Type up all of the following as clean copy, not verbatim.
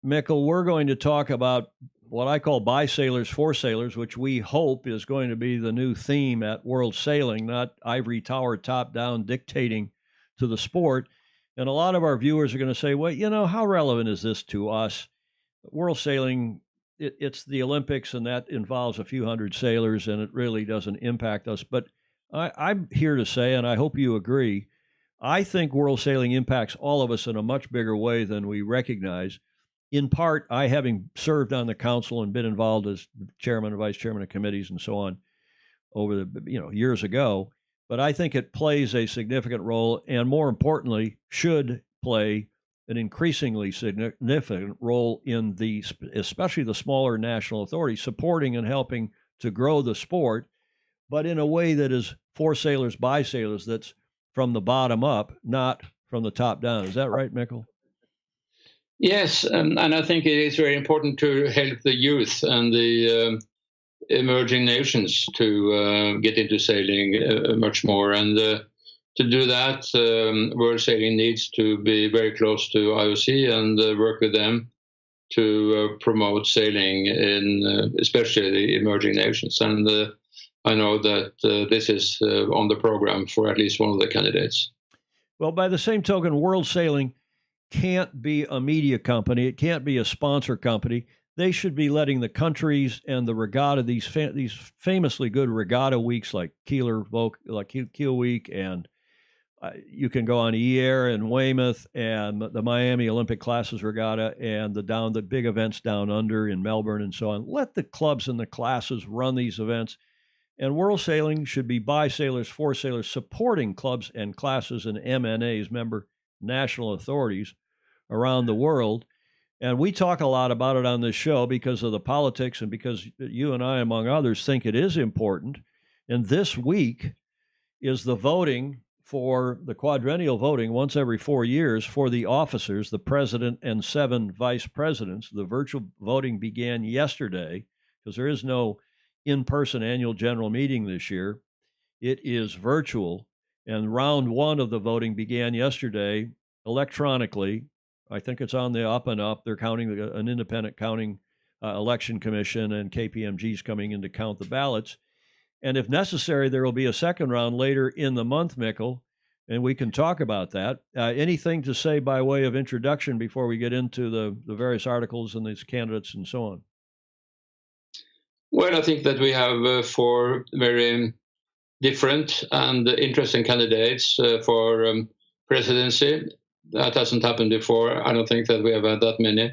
Mikkel, we're going to talk about what I call by sailors for sailors, which we hope is going to be the new theme at World Sailing, not ivory tower top down dictating to the sport. And a lot of our viewers are going to say, well, how relevant is this to us? World Sailing, it's the Olympics, and that involves a few hundred sailors, and it really doesn't impact us. But I'm here to say, and I hope you agree, I think World Sailing impacts all of us in a much bigger way than we recognize. In part, I having served on the council and been involved as chairman and vice chairman of committees and so on over the years ago, but I think it plays a significant role, and more importantly, should play an increasingly significant role in especially the smaller national authorities, supporting and helping to grow the sport, but in a way that is for sailors by sailors, that's from the bottom up, not from the top down. Is that right, Mikkel? Yes, and I think it is very important to help the youth and the emerging nations to get into sailing much more. And to do that, World Sailing needs to be very close to IOC and work with them to promote sailing in especially the emerging nations. And I know that this is on the program for at least one of the candidates. Well, by the same token, World Sailing can't be a media company. It can't be a sponsor company. They should be letting the countries and the regatta, these famously good regatta weeks like Keel Week, and you can go on Air and Weymouth and the Miami Olympic Classes Regatta and the big events down under in Melbourne and so on. Let the clubs and the classes run these events. And World Sailing should be by sailors, for sailors, supporting clubs and classes and MNAs, member national authorities around the world. And we talk a lot about it on this show because of the politics and because you and I, among others, think it is important. And this week is the voting for the quadrennial voting once every 4 years for the officers, the president and 7 vice presidents. The virtual voting began yesterday because there is no in-person annual general meeting this year. It is virtual. And round 1 of the voting began yesterday electronically. I think it's on the up and up. They're counting an independent counting election commission, and KPMG's coming in to count the ballots. And if necessary, there will be a second round later in the month, Mikkel, and we can talk about that. Anything to say by way of introduction before we get into the various articles and these candidates and so on? Well, I think that we have 4 very different and interesting candidates for presidency. That hasn't happened before. I don't think that we have had that many.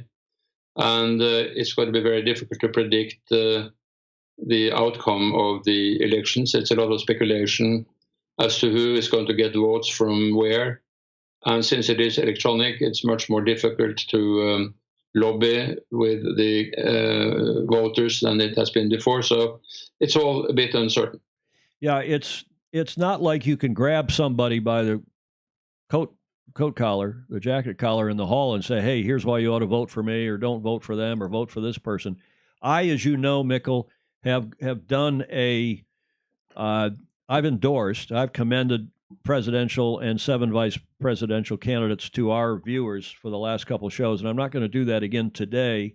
And it's going to be very difficult to predict the outcome of the elections. It's a lot of speculation as to who is going to get votes from where. And since it is electronic, it's much more difficult to lobby with the voters than it has been before. So it's all a bit uncertain. Yeah, it's not like you can grab somebody by the coat collar, the jacket collar in the hall and say, hey, here's why you ought to vote for me, or don't vote for them, or vote for this person. I, as you know, Mikkel, have done I've commended presidential and 7 vice presidential candidates to our viewers for the last couple of shows, and I'm not going to do that again today,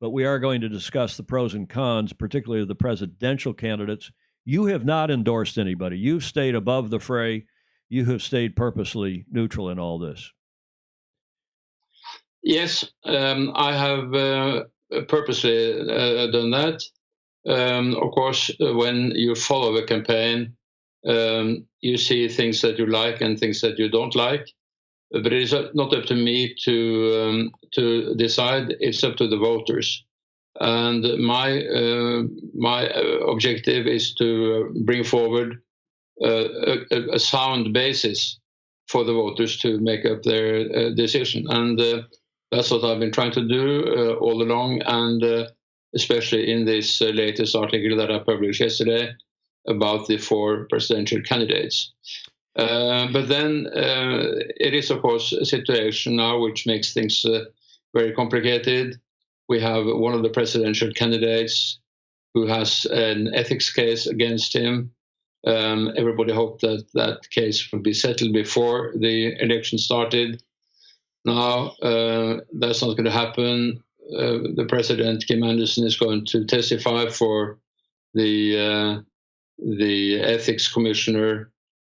but we are going to discuss the pros and cons, particularly of the presidential candidates. You have not endorsed anybody. You've stayed above the fray. You have stayed purposely neutral in all this. Yes, I have purposely done that. Of course, when you follow a campaign, you see things that you like and things that you don't like. But it is not up to me to decide. It's up to the voters. And my objective is to bring forward a sound basis for the voters to make up their decision. And that's what I've been trying to do all along, and especially in this latest article that I published yesterday about the 4 presidential candidates. But then it is, of course, a situation now which makes things very complicated. We have one of the presidential candidates who has an ethics case against him. Everybody hoped that that case would be settled before the election started. Now, that's not going to happen. the president, Kim Anderson, is going to testify for the ethics commissioner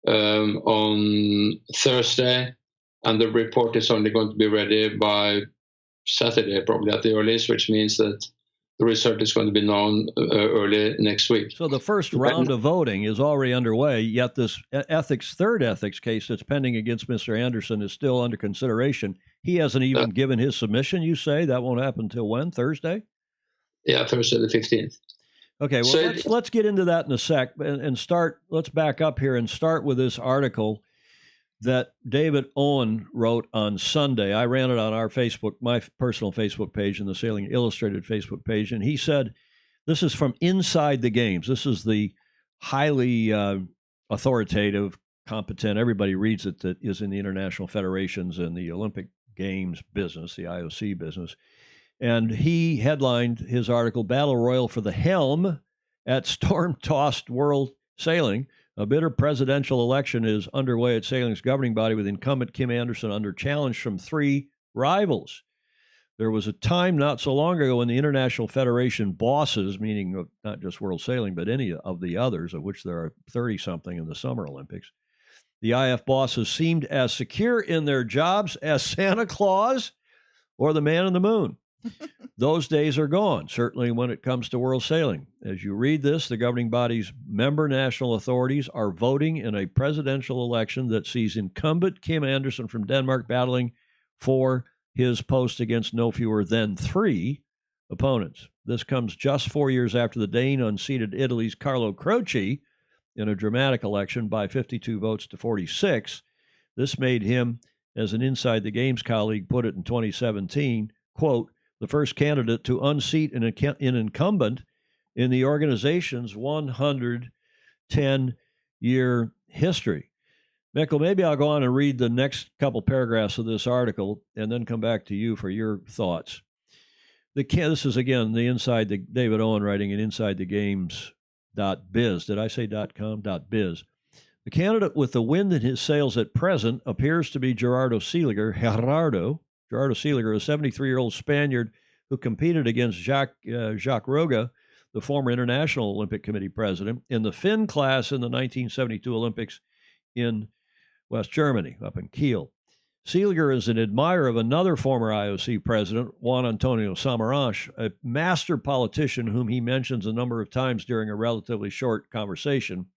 on Thursday, and the report is only going to be ready by Saturday, probably at the earliest, which means that the result is going to be known early next week. So the first round of voting is already underway, yet this third ethics case that's pending against Mr. Anderson is still under consideration. He hasn't even given his submission, you say? That won't happen until when? Thursday? Yeah, Thursday the 15th. Okay, well, so let's get into that in a sec and start. Let's back up here and start with this article that David Owen wrote on Sunday. I ran it on our Facebook, my personal Facebook page, and the Sailing Illustrated Facebook page. And he said, this is from Inside the Games. This is the highly authoritative, competent, everybody reads it, that is in the international federations and the Olympic Games business, the IOC business. And he headlined his article, Battle Royal for the Helm at Storm-Tossed World Sailing. A bitter presidential election is underway at sailing's governing body, with incumbent Kim Anderson under challenge from three rivals. There was a time not so long ago when the International Federation bosses, meaning not just World Sailing, but any of the others, of which there are 30-something in the Summer Olympics, the IF bosses seemed as secure in their jobs as Santa Claus or the man in the moon. Those days are gone, certainly when it comes to world sailing. As you read this, the governing body's member national authorities are voting in a presidential election that sees incumbent Kim Anderson from Denmark battling for his post against no fewer than three opponents. This comes just 4 years after the Dane unseated Italy's Carlo Croce in a dramatic election by 52 votes to 46. This made him, as an Inside the Games colleague put it in 2017, quote, the first candidate to unseat an incumbent in the organization's 110-year history. Mikkel, maybe I'll go on and read the next couple paragraphs of this article and then come back to you for your thoughts. This is, again, the David Owen writing in InsideTheGames.biz. Did I say .com? .biz. The candidate with the wind in his sails at present appears to be Gerardo Seeliger, Gerardo Seeliger, a 73-year-old Spaniard who competed against Jacques Roga, the former International Olympic Committee president, in the Finn class in the 1972 Olympics in West Germany, up in Kiel. Seeliger is an admirer of another former IOC president, Juan Antonio Samaranch, a master politician whom he mentions a number of times during a relatively short conversation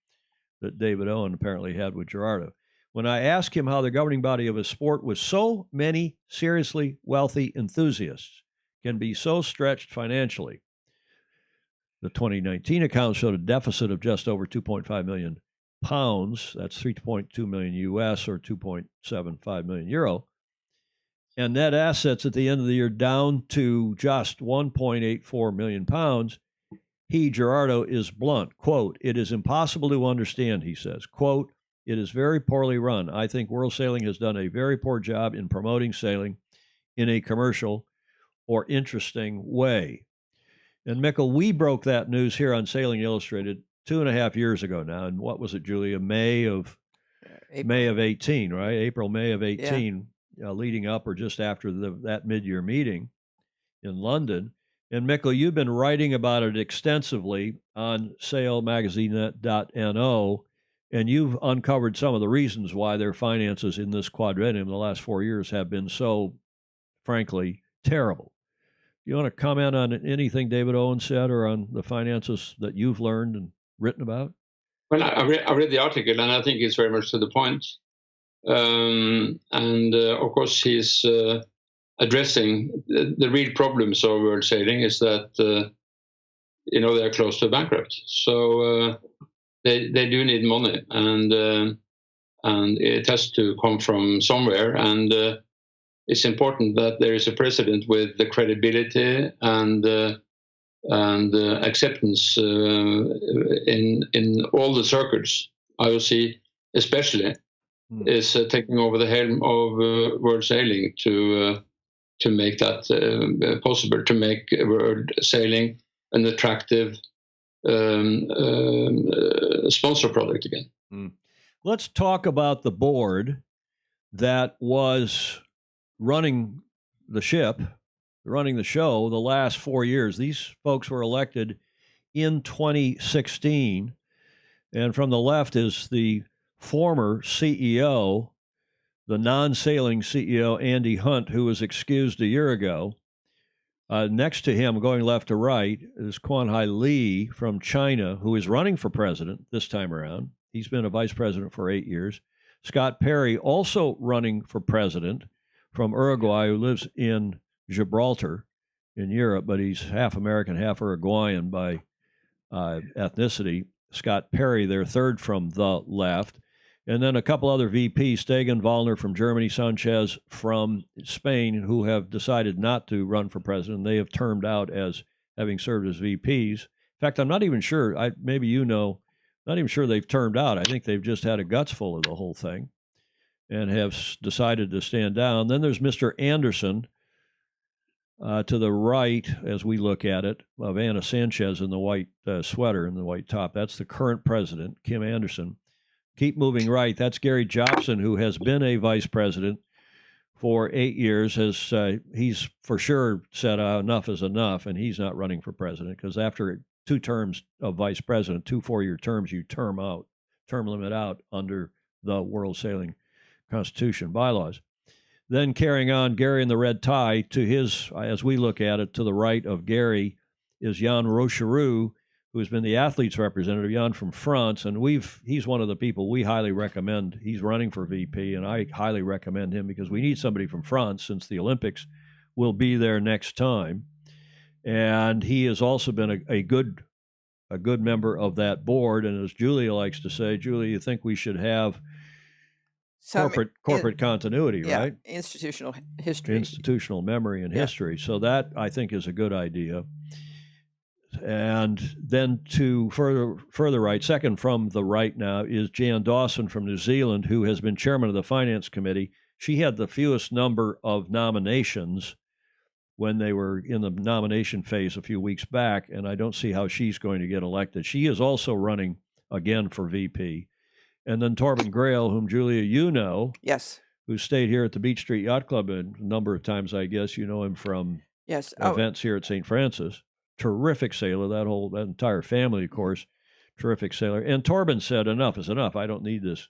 that David Owen apparently had with Gerardo. When I asked him how the governing body of his sport, with so many seriously wealthy enthusiasts, can be so stretched financially. The 2019 account showed a deficit of just over 2.5 million pounds. That's 3.2 million US or 2.75 million euro. And net assets at the end of the year down to just 1.84 million pounds. He, Gerardo, is blunt. Quote, it is impossible to understand, he says. Quote, it is very poorly run. I think World Sailing has done a very poor job in promoting sailing in a commercial or interesting way. And Mikkel, we broke that news here on Sailing Illustrated 2.5 years ago now. And what was it, Julia? May of 18, right? April, May of 18, leading up or just after that mid-year meeting in London. And Mikkel, you've been writing about it extensively on sailmagazine.no. And you've uncovered some of the reasons why their finances in this quadrennium, the last 4 years, have been so, frankly, terrible. Do you want to comment on anything David Owen said or on the finances that you've learned and written about? Well, I read the article, and I think it's very much to the point. Of course, he's addressing the real problems of world sailing is that, they're close to bankrupt. So they do need money, and it has to come from somewhere. And it's important that there is a president with the credibility and acceptance in all the circuits. IOC especially is taking over the helm of world sailing to make that possible, to make world sailing an attractive sponsor product again. Let's talk about the board that was running the ship running the show the last 4 years. These folks were elected in 2016. And from the left is the former CEO, the non-sailing CEO, Andy Hunt, who was excused a year ago. Next to him, going left to right, is Kwan-Hai Lee from China, who is running for president this time around. He's been a vice president for 8 years. Scott Perry, also running for president, from Uruguay, who lives in Gibraltar in Europe, but he's half American, half Uruguayan by ethnicity. Scott Perry, their third from the left. And then a couple other VPs, Stegen, Wallner from Germany, Sanchez from Spain, who have decided not to run for president. They have termed out as having served as VPs. In fact, I'm not even sure, maybe you know, not even sure they've termed out. I think they've just had a guts full of the whole thing and have decided to stand down. Then there's Mr. Anderson to the right, as we look at it, of Anna Sanchez in the white sweater and the white top. That's the current president, Kim Anderson. Keep moving right. That's Gary Jobson, who has been a vice president for 8 years. He's for sure said enough is enough, and he's not running for president because after 2 terms of vice president, 2 4-year terms, you term limit out under the World Sailing Constitution bylaws. Then carrying on, Gary in the red tie, to his, as we look at it, to the right of Gary is Jan Rocheroux, who has been the athletes representative, Jan from France, and he's one of the people we highly recommend. He's running for VP, and I highly recommend him because we need somebody from France since the Olympics will be there next time. And he has also been a good member of that board. And as Julia likes to say, Julia, you think we should have corporate continuity, right? Institutional history. Institutional memory and history. So that, I think, is a good idea. And then to further right, second from the right now, is Jan Dawson from New Zealand, who has been chairman of the Finance Committee. She had the fewest number of nominations when they were in the nomination phase a few weeks back, and I don't see how she's going to get elected. She is also running again for VP. And then Torben Grail, whom, Julia, you know. Yes. Who stayed here at the Beach Street Yacht Club a number of times, I guess. You know him from events here at St. Francis. Terrific sailor, that entire family, of course, terrific sailor. And Torben said, enough is enough. I don't need this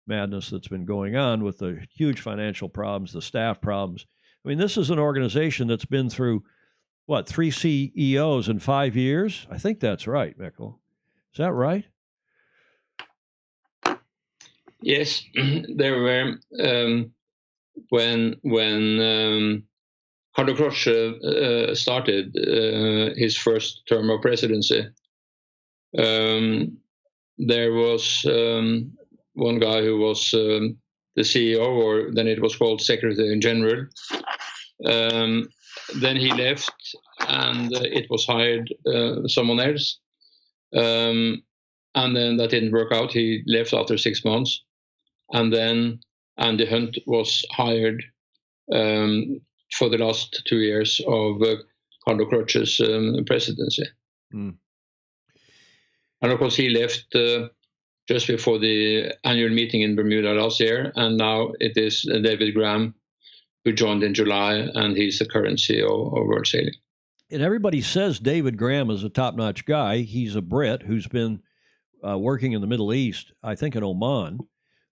madness that's been going on with the huge financial problems, the staff problems. I mean, this is an organization that's been through, 3 CEOs in 5 years? I think that's right, Mikkel. Is that right? Yes, there were, when Carlo Croce started his first term of presidency, there was one guy who was the CEO, or then it was called Secretary General. Then he left, and it was hired someone else. And then that didn't work out. He left after 6 months. And then Andy Hunt was hired for the last 2 years of Carlo Croce's presidency. Mm. And of course, he left just before the annual meeting in Bermuda last year, and now it is David Graham who joined in July, and he's the current CEO of World Sailing. And everybody says David Graham is a top-notch guy. He's a Brit who's been working in the Middle East, I think in Oman,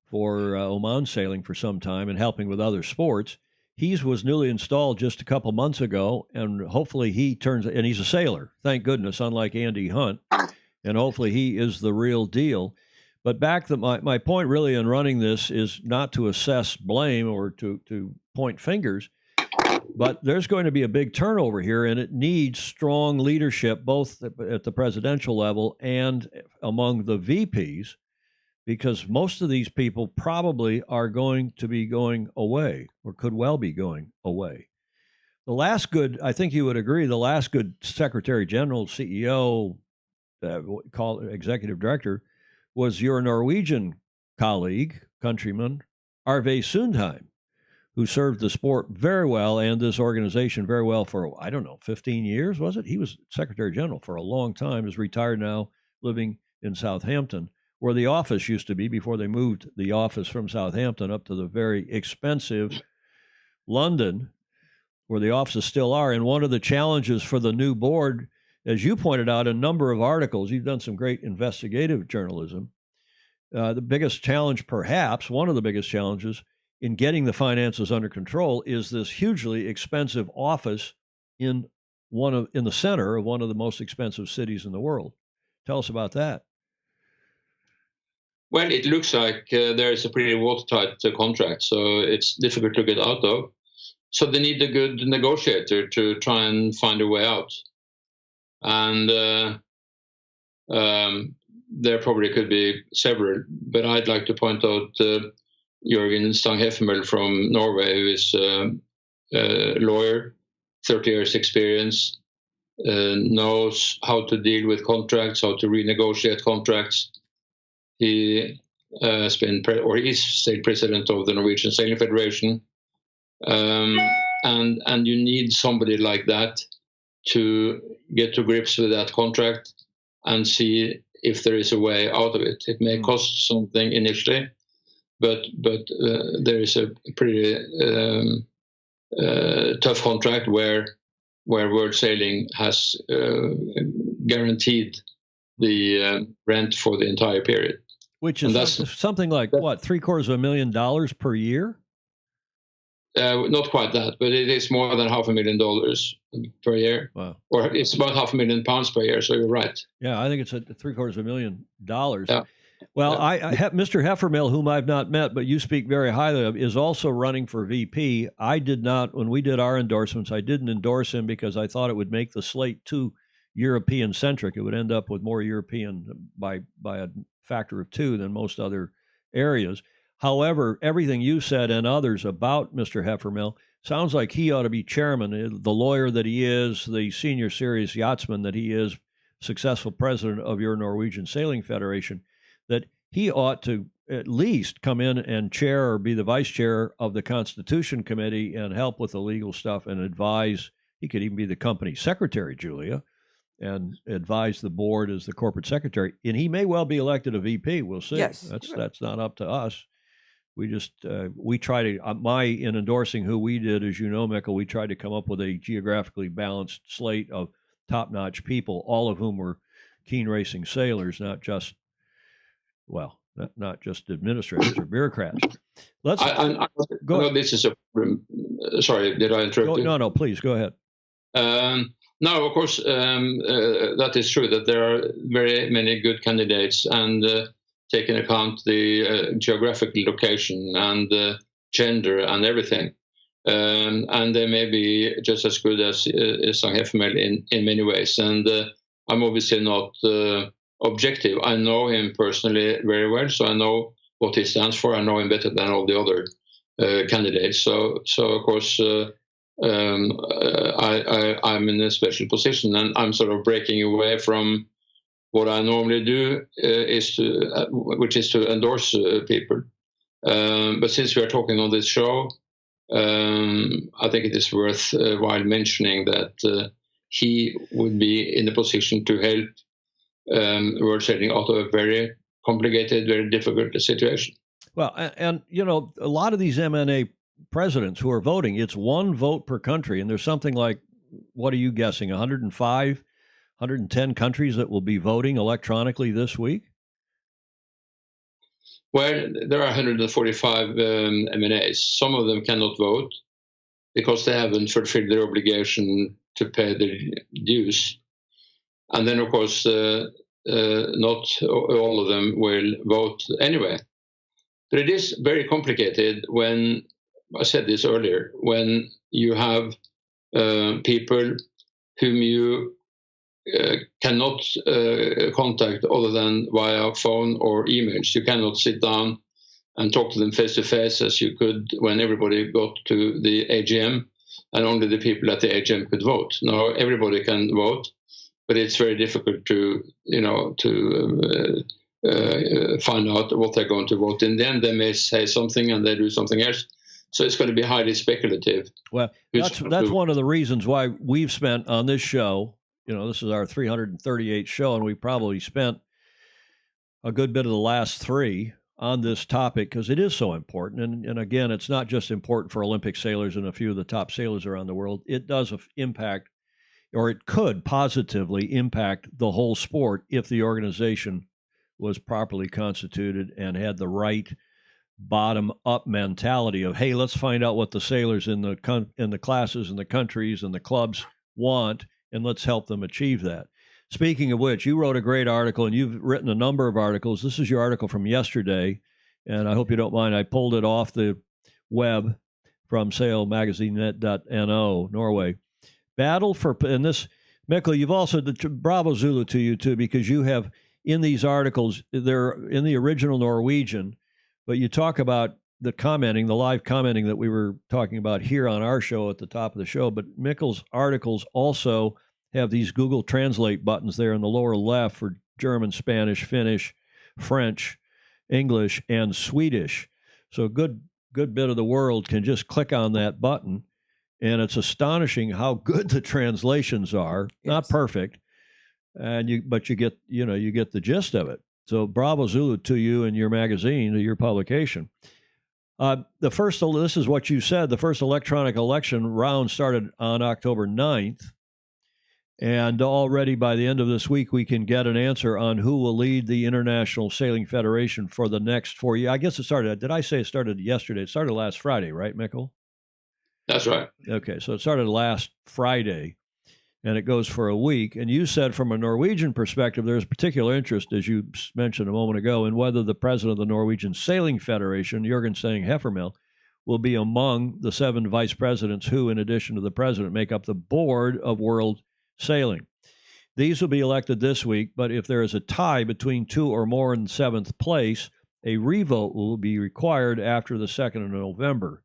for Oman Sailing for some time and helping with other sports. He was newly installed just a couple months ago, and hopefully and he's a sailor, thank goodness, unlike Andy Hunt, and hopefully he is the real deal. But my point really in running this is not to assess blame or to point fingers, but there's going to be a big turnover here, and it needs strong leadership, both at the presidential level and among the VPs, because most of these people probably are going to be going away or could well be going away. The last good, I think you would agree, the last good Secretary General, CEO, call executive director, was your Norwegian colleague, countryman, Arve Sundheim, who served the sport very well and this organization very well for, 15 years, was it? He was Secretary General for a long time, is retired now, living in Southampton, where the office used to be before they moved the office from Southampton up to the very expensive London, where the offices still are. And one of the challenges for the new board, as you pointed out, a number of articles, you've done some great investigative journalism. The biggest challenge, perhaps, one of the biggest challenges in getting the finances under control is this hugely expensive office in the center of one of the most expensive cities in the world. Tell us about that. Well, it looks like there is a pretty watertight contract, so it's difficult to get out of. So they need a good negotiator to try and find a way out. And there probably could be several, but I'd like to point out Jørgen Stang-Heffermøll from Norway, who is a lawyer, 30 years experience, knows how to deal with contracts, how to renegotiate contracts. He has been, or is state president of the Norwegian Sailing Federation. And you need somebody like that to get to grips with that contract and see if there is a way out of it. It may cost something initially, but there is a pretty tough contract where World Sailing has guaranteed the rent for the entire period. Which is something like, what, $750,000 per year? Not quite that, but it is more than $500,000 per year. Wow. Or it's about £500,000 per year, so you're right. Yeah, I think it's $750,000. Yeah. Well, I have Mr. Heffermøll, whom I've not met, but you speak very highly of, is also running for VP. I did not, when we did our endorsements, I didn't endorse him because I thought it would make the slate too European-centric. It would end up with more European by a factor of 2 than most other areas. However, everything you said and others about Mr. Heffermøll sounds like he ought to be chairman, the lawyer that he is, the senior serious yachtsman that he is, successful president of your Norwegian Sailing Federation, that he ought to at least come in and chair or be the vice chair of the Constitution Committee and help with the legal stuff and advise. He could even be the company secretary, Julia, and advise the board as the corporate secretary. And he may well be elected a VP. We'll see. Yes. That's not up to us. We just, we try to, in endorsing who we did, as you know, Mikkel, we tried to come up with a geographically balanced slate of top-notch people, all of whom were keen racing sailors, not just administrators or bureaucrats. Let's go ahead. This is sorry, did I interrupt you? No, please, go ahead. No, of course, that is true, that there are very many good candidates, and take into account the geographical location and gender and everything. And they may be just as good as Stang-Heffermøll in many ways. And I'm obviously not objective. I know him personally very well, so I know what he stands for. I know him better than all the other candidates. So of course, I'm in a special position, and I'm sort of breaking away from what I normally do, which is to endorse people. But since we are talking on this show, I think it is worthwhile mentioning that he would be in a position to help World Sailing out of a very complicated, very difficult situation. Well, and you know, a lot of these MNA presidents who are voting, it's one vote per country, and there's something like, what are you guessing, 105, 110 countries that will be voting electronically this week? Well, there are 145 MNAs. Some of them cannot vote because they haven't fulfilled their obligation to pay the dues. And then, of course, not all of them will vote anyway. But it is very complicated when, I said this earlier, when you have people whom you cannot contact other than via phone or emails. You cannot sit down and talk to them face to face as you could when everybody got to the AGM and only the people at the AGM could vote. Now everybody can vote, but it's very difficult to find out what they're going to vote in. Then they may say something and they do something else. So it's going to be highly speculative. Well, that's one of the reasons why we've spent on this show, you know, this is our 338th show, and we probably spent a good bit of the last 3 on this topic because it is so important. And again, it's not just important for Olympic sailors and a few of the top sailors around the world. It does impact, or it could positively impact the whole sport if the organization was properly constituted and had the right bottom-up mentality of, hey, let's find out what the sailors in the classes and the countries and the clubs want, and let's help them achieve that. Speaking of which, you wrote a great article, and you've written a number of articles. This is your article from yesterday, and I hope you don't mind. I pulled it off the web from sailmagazine.no, Norway. Battle for, and this, Mikkel, you've also, bravo Zulu to you too, because you have, in these articles, they're in the original Norwegian, but you talk about the live commenting that we were talking about here on our show at the top of the show. But Mikkel's articles also have these Google Translate buttons there in the lower left for German, Spanish, Finnish, French, English, and Swedish. So a good bit of the world can just click on that button, and it's astonishing how good the translations are. Yes. Not perfect, but you get the gist of it. So bravo Zulu to you and your magazine, to your publication. This is what you said, the first electronic election round started on October 9th. And already by the end of this week, we can get an answer on who will lead the International Sailing Federation for the next 4 years. I guess it started, did I say it started yesterday? It started last Friday, right, Mikkel? That's right. Okay, so it started last Friday, and it goes for a week. And you said from a Norwegian perspective, there's particular interest, as you mentioned a moment ago, in whether the president of the Norwegian Sailing Federation, Jørgen Stang-Heffermel, will be among the 7 vice presidents who, in addition to the president, make up the board of World Sailing. These will be elected this week, but if there is a tie between 2 or more in 7th place, a revote will be required after the 2nd of November,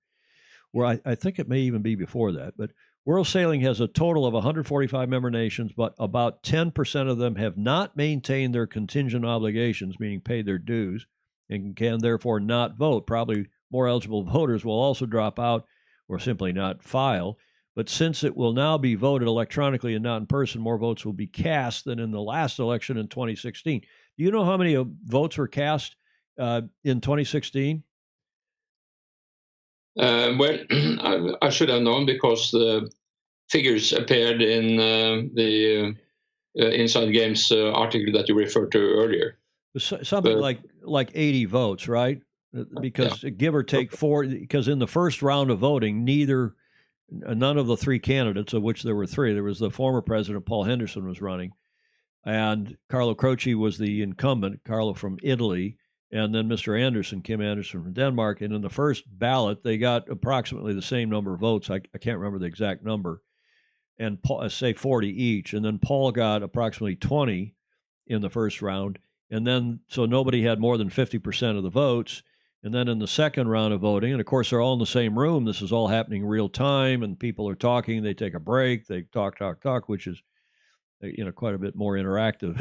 where I think it may even be before that. But World Sailing has a total of 145 member nations, but about 10% of them have not maintained their contingent obligations, meaning paid their dues, and can therefore not vote. Probably more eligible voters will also drop out or simply not file. But since it will now be voted electronically and not in person, more votes will be cast than in the last election in 2016. Do you know how many votes were cast in 2016? Well, I should have known because the figures appeared in the Inside Games article that you referred to earlier. Something like 80 votes, right? Because give or take 4, because in the first round of voting, none of the 3 candidates, of which there were 3, there was the former president, Paul Henderson, was running, and Carlo Croce was the incumbent, Carlo from Italy, and then Mr. Anderson, Kim Anderson from Denmark. And in the first ballot, they got approximately the same number of votes. I can't remember the exact number, and say 40 each. And then Paul got approximately 20 in the first round. And then, so nobody had more than 50% of the votes. And then in the second round of voting, and of course, they're all in the same room. This is all happening real time, and people are talking. They take a break. They talk, which is, quite a bit more interactive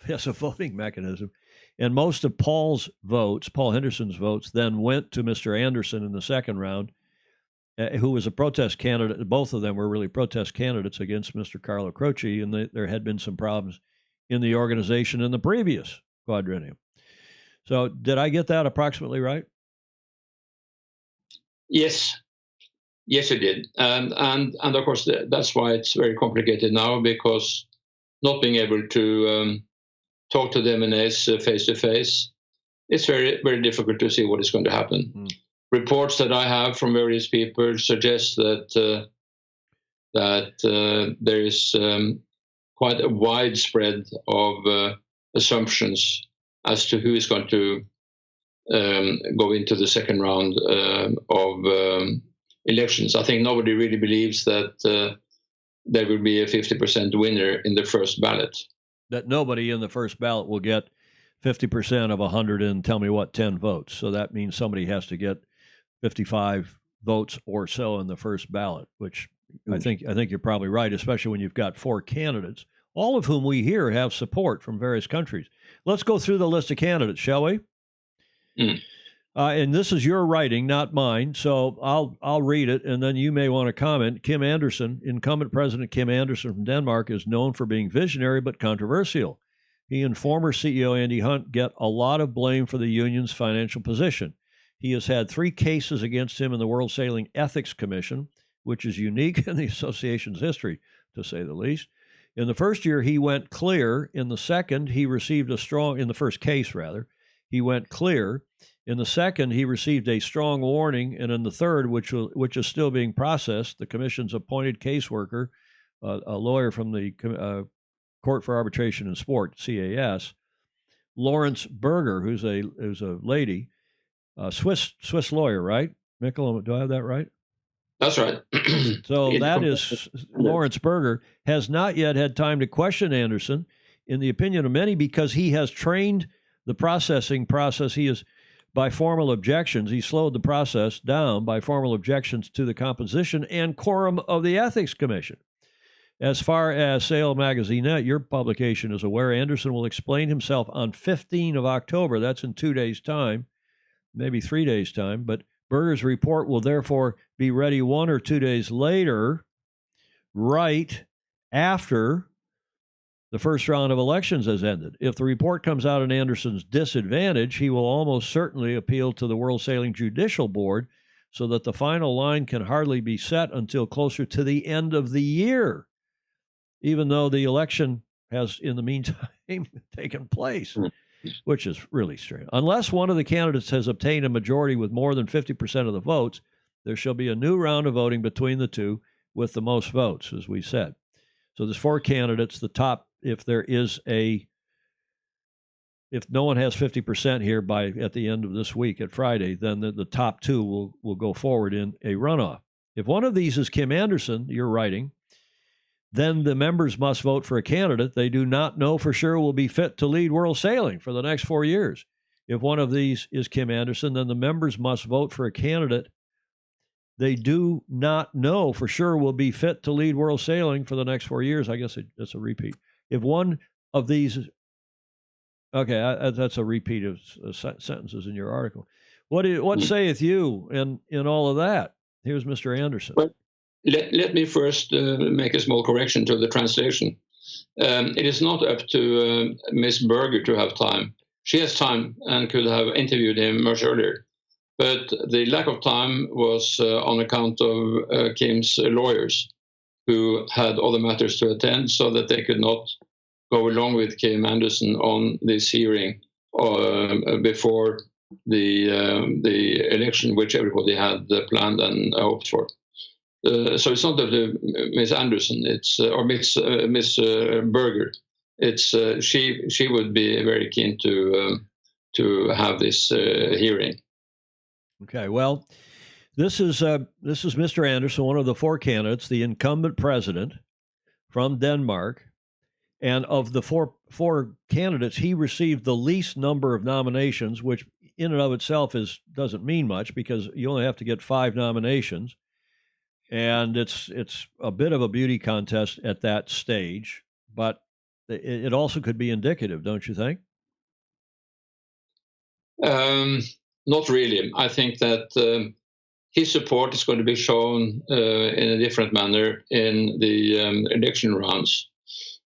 as a voting mechanism. And most of Paul Henderson's votes, then went to Mr. Anderson in the second round, who was a protest candidate. Both of them were really protest candidates against Mr. Carlo Croce, and there had been some problems in the organization in the previous quadrennium. So did I get that approximately right? Yes, you did. And of course, that's why it's very complicated now, because not being able to talk to the M&As face-to-face, it's very, very difficult to see what is going to happen. Reports that I have from various people suggest that there is quite a widespread of assumptions as to who is going to go into the second round of elections. I think nobody really believes that there will be a 50% winner in the first ballot. That nobody in the first ballot will get 50% of 100 and 10 votes. So that means somebody has to get 55 votes or so in the first ballot, which I think you're probably right, especially when you've got 4 candidates, all of whom we hear have support from various countries. Let's go through the list of candidates, shall we? And this is your writing, not mine, so I'll read it, and then you may want to comment. Kim Anderson, incumbent President Kim Anderson from Denmark, is known for being visionary but controversial. He and former CEO Andy Hunt get a lot of blame for the union's financial position. He has had 3 cases against him in the World Sailing Ethics Commission, which is unique in the association's history, to say the least. In the first year, he went clear. In the second, he received in the first case, rather, he went clear. In the second, he received a strong warning. And in the third, which is still being processed, the commission's appointed caseworker, a lawyer from the Court for Arbitration in Sport, CAS, Lawrence Berger, who's a lady, Swiss lawyer, right? Mikkel, do I have that right? That's right. So that is Lawrence Berger has not yet had time to question Anderson, in the opinion of many, because he has trained the processing process. He is, by formal objections, he slowed the process down by formal objections to the composition and quorum of the Ethics Commission. As far as Sail Magazine.net, your publication is aware, Anderson will explain himself on 15 of October. That's in 2 days' time, maybe 3 days' time, but Berger's report will therefore be ready 1 or 2 days later, right after the first round of elections has ended. If the report comes out in Anderson's disadvantage, he will almost certainly appeal to the World Sailing Judicial Board so that the final line can hardly be set until closer to the end of the year, even though the election has, in the meantime, taken place, which is really strange. Unless one of the candidates has obtained a majority with more than 50% of the votes, there shall be a new round of voting between the two with the most votes, as we said. So there's 4 candidates. The top, if no one has 50% here at the end of this week at Friday, then the top 2 will go forward in a runoff. If one of these is Kim Anderson, you're writing, then the members must vote for a candidate they do not know for sure will be fit to lead world sailing for the next 4 years. If one of these is Kim Anderson, then the members must vote for a candidate they do not know for sure will be fit to lead world sailing for the next 4 years. I guess that's a repeat. If one of these, okay, that's a repeat of sentences in your article. What saith you in all of that? Here's Mr. Anderson. Well, let me first make a small correction to the translation. It is not up to Miss Berger to have time. She has time and could have interviewed him much earlier. But the lack of time was on account of Kim's lawyers, who had other matters to attend, so that they could not go along with Kim Anderson on this hearing before the election, which everybody had planned and hoped for. So it's not that Miss Anderson, or Miss Berger. It's she would be very keen to have this hearing. Okay, well, this is Mr. Anderson, one of the 4 candidates, the incumbent president from Denmark, and of the four candidates, he received the least number of nominations, which in and of itself doesn't mean much because you only have to get 5 nominations. And it's a bit of a beauty contest at that stage, but it also could be indicative, don't you think? Not really. I think that his support is going to be shown in a different manner in the election rounds.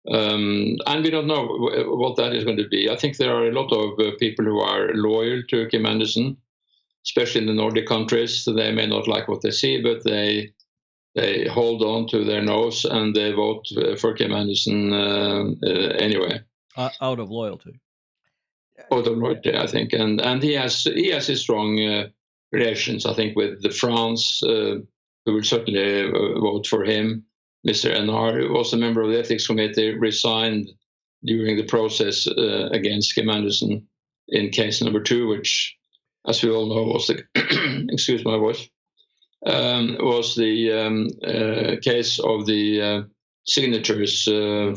And we don't know what that is going to be. I think there are a lot of people who are loyal to Kim Anderson, especially in the Nordic countries. They may not like what they see, but they hold on to their nose and they vote for Kim Anderson anyway. Out of loyalty. Out of loyalty, I think, and he has his strong relations, I think, with France, who will certainly vote for him. Mr. Enar, who was a member of the ethics committee, resigned during the process against Kim Anderson in case number 2, which, as we all know, was the excuse my voice. Was the case of the signatures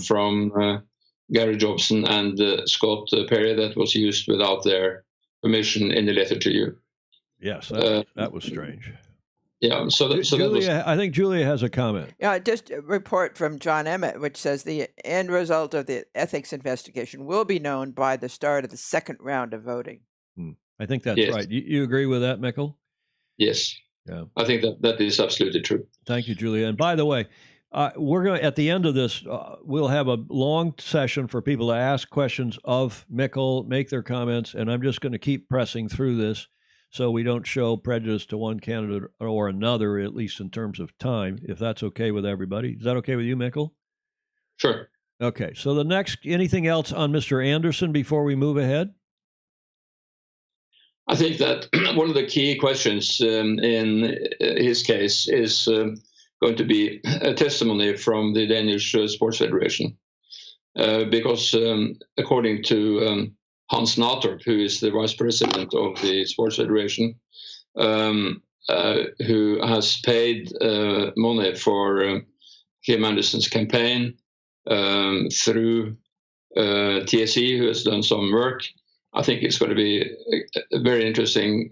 from Gary Jobson and Scott Perry that was used without their permission in the letter to you. Yes, that was strange. Yeah, Julia, I think Julia has a comment. Yeah, just a report from John Emmett, which says the end result of the ethics investigation will be known by the start of the 2nd round of voting. I think that's right. You agree with that, Mikkel? Yes. Yeah. I think that is absolutely true. Thank you, Julia. And by the way, We're going at the end of this, we'll have a long session for people to ask questions of Mikkel, make their comments, and I'm just going to keep pressing through this so we don't show prejudice to one candidate or another, at least in terms of time, if that's okay with everybody. Is that okay with you, Mikkel? Sure. Okay. So the next, anything else on Mr. Anderson before we move ahead? I think that one of the key questions in his case is going to be a testimony from the Danish Sports Federation, because according to Hans Nathorp, who is the vice president of the Sports Federation, who has paid money for Kim Anderson's campaign through TFE, who has done some work. I think it's going to be a very interesting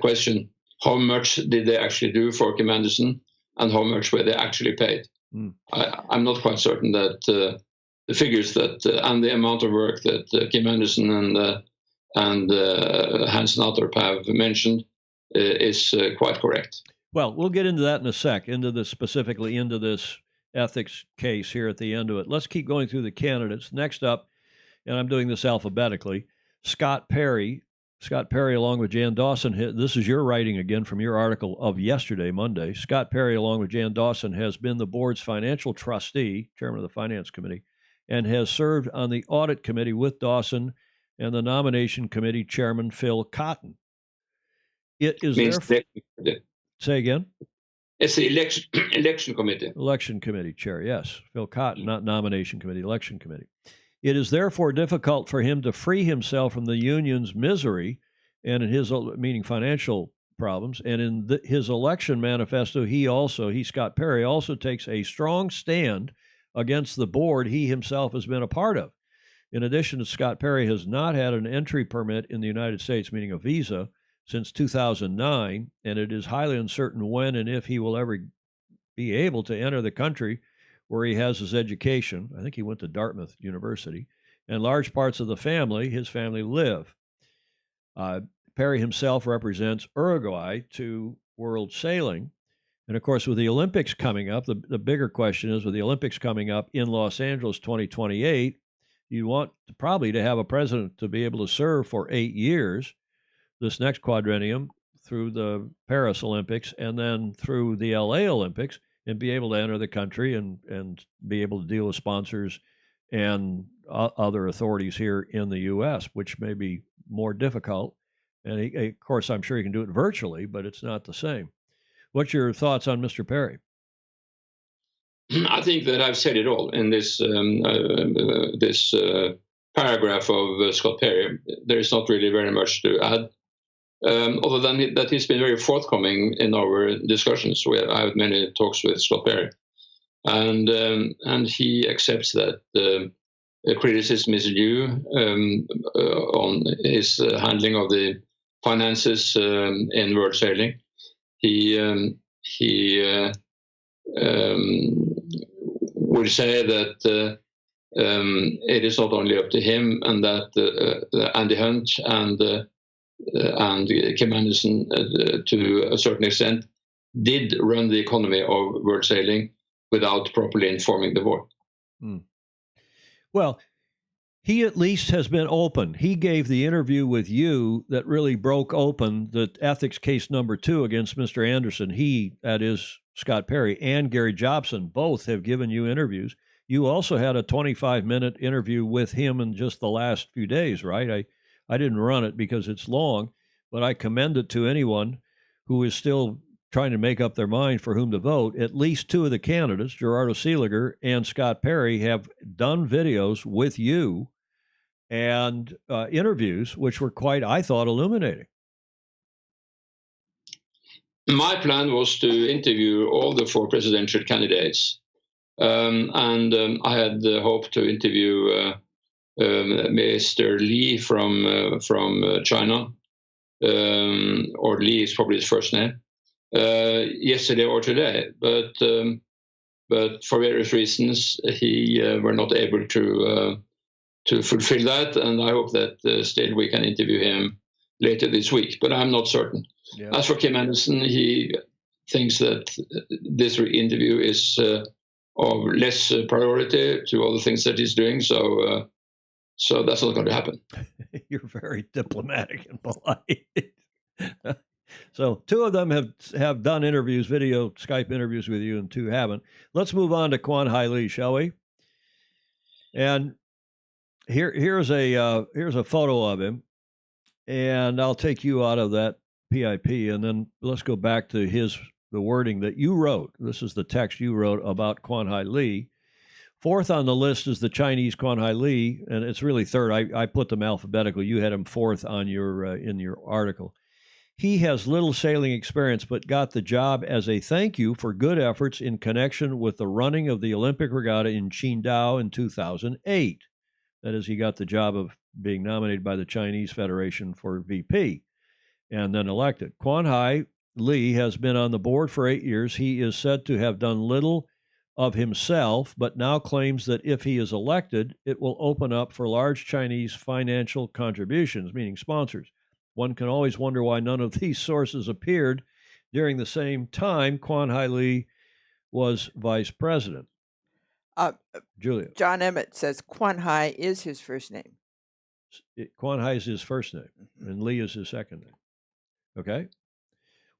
question. How much did they actually do for Kim Anderson, and how much were they actually paid? I'm not quite certain that the figures that and the amount of work that Kim Anderson and Hans Nathorp have mentioned is quite correct. Well, we'll get into that in a sec, specifically into this ethics case here at the end of it. Let's keep going through the candidates. Next up, and I'm doing this alphabetically, Scott Perry. Scott Perry, along with Jan Dawson, this is your writing again from your article of yesterday, Monday. Scott Perry, along with Jan Dawson, has been the board's financial trustee, chairman of the finance committee, and has served on the audit committee with Dawson and the nomination committee chairman, Phil Cotton. It is Say again? It's the election committee. Election committee chair, yes. Phil Cotton, not nomination committee, election committee. It is therefore difficult for him to free himself from the union's misery and in his, meaning financial problems. And in his election manifesto, he, Scott Perry, also takes a strong stand against the board he himself has been a part of. In addition, Scott Perry has not had an entry permit in the United States, meaning a visa, since 2009, and it is highly uncertain when and if he will ever be able to enter the country where he has his education. I think he went to Dartmouth University, and large parts of his family live. Perry himself represents Uruguay to World Sailing. And of course, with the Olympics coming up, the bigger question is, with the Olympics coming up in Los Angeles 2028, you want probably to have a president to be able to serve for 8 years, this next quadrennium, through the Paris Olympics and then through the LA Olympics, and be able to enter the country and be able to deal with sponsors and other authorities here in the U.S., which may be more difficult. And of course, I'm sure he can do it virtually, but it's not the same. What's your thoughts on Mr. Perry? I think that I've said it all in this paragraph of Scott Perry. There is not really very much to add, other than that he's been very forthcoming in our discussions. I had many talks with Scott Perry, and he accepts that criticism is due on his handling of the finances in World Sailing. He will say that it is not only up to him, and that Andy Hunt and Kim Anderson, to a certain extent, did run the economy of World Sailing without properly informing the board. Well, he at least has been open. He gave the interview with you that really broke open the ethics case number 2 against Mr. Anderson. He, that is Scott Perry, and Gary Jobson, both have given you interviews. You also had a 25-minute interview with him in just the last few days, right? I didn't run it because it's long, but I commend it to anyone who is still trying to make up their mind for whom to vote. At least 2 of the candidates, Gerardo Seeliger and Scott Perry, have done videos with you and interviews, which were quite, I thought, illuminating. My plan was to interview all the 4 presidential candidates, and I had hoped to interview Mr. Lee from China, or Lee is probably his first name, yesterday or today, but for various reasons he were not able to fulfill that, and I hope that still we can interview him later this week, but I'm not certain. Yeah. As for Kim Anderson, he thinks that this interview is of less priority to all the things that he's doing. So that's not going to happen. You're very diplomatic and polite. So 2 of them have done interviews, video Skype interviews with you, and 2 haven't. Let's move on to Kwan Hai Lee, shall we? And here's a photo of him, and I'll take you out of that PIP, and then let's go back to the wording that you wrote. This is the text you wrote about Kwan Hai Lee. 4th on the list is the Chinese Kwan Hai Lee, and it's really 3rd. I put them alphabetically. You had him 4th on your in your article. He has little sailing experience, but got the job as a thank you for good efforts in connection with the running of the Olympic regatta in Qingdao in 2008. That is, he got the job of being nominated by the Chinese Federation for VP and then elected. Kwan Hai Lee has been on the board for 8 years. He is said to have done little of himself, but now claims that if he is elected, it will open up for large Chinese financial contributions, meaning sponsors. One can always wonder why none of these sources appeared during the same time Kwan Hai Lee was vice president. Julia. John Emmett says Kwan Hai is his first name. Kwan Hai is his first name, and Lee is his second name. Okay.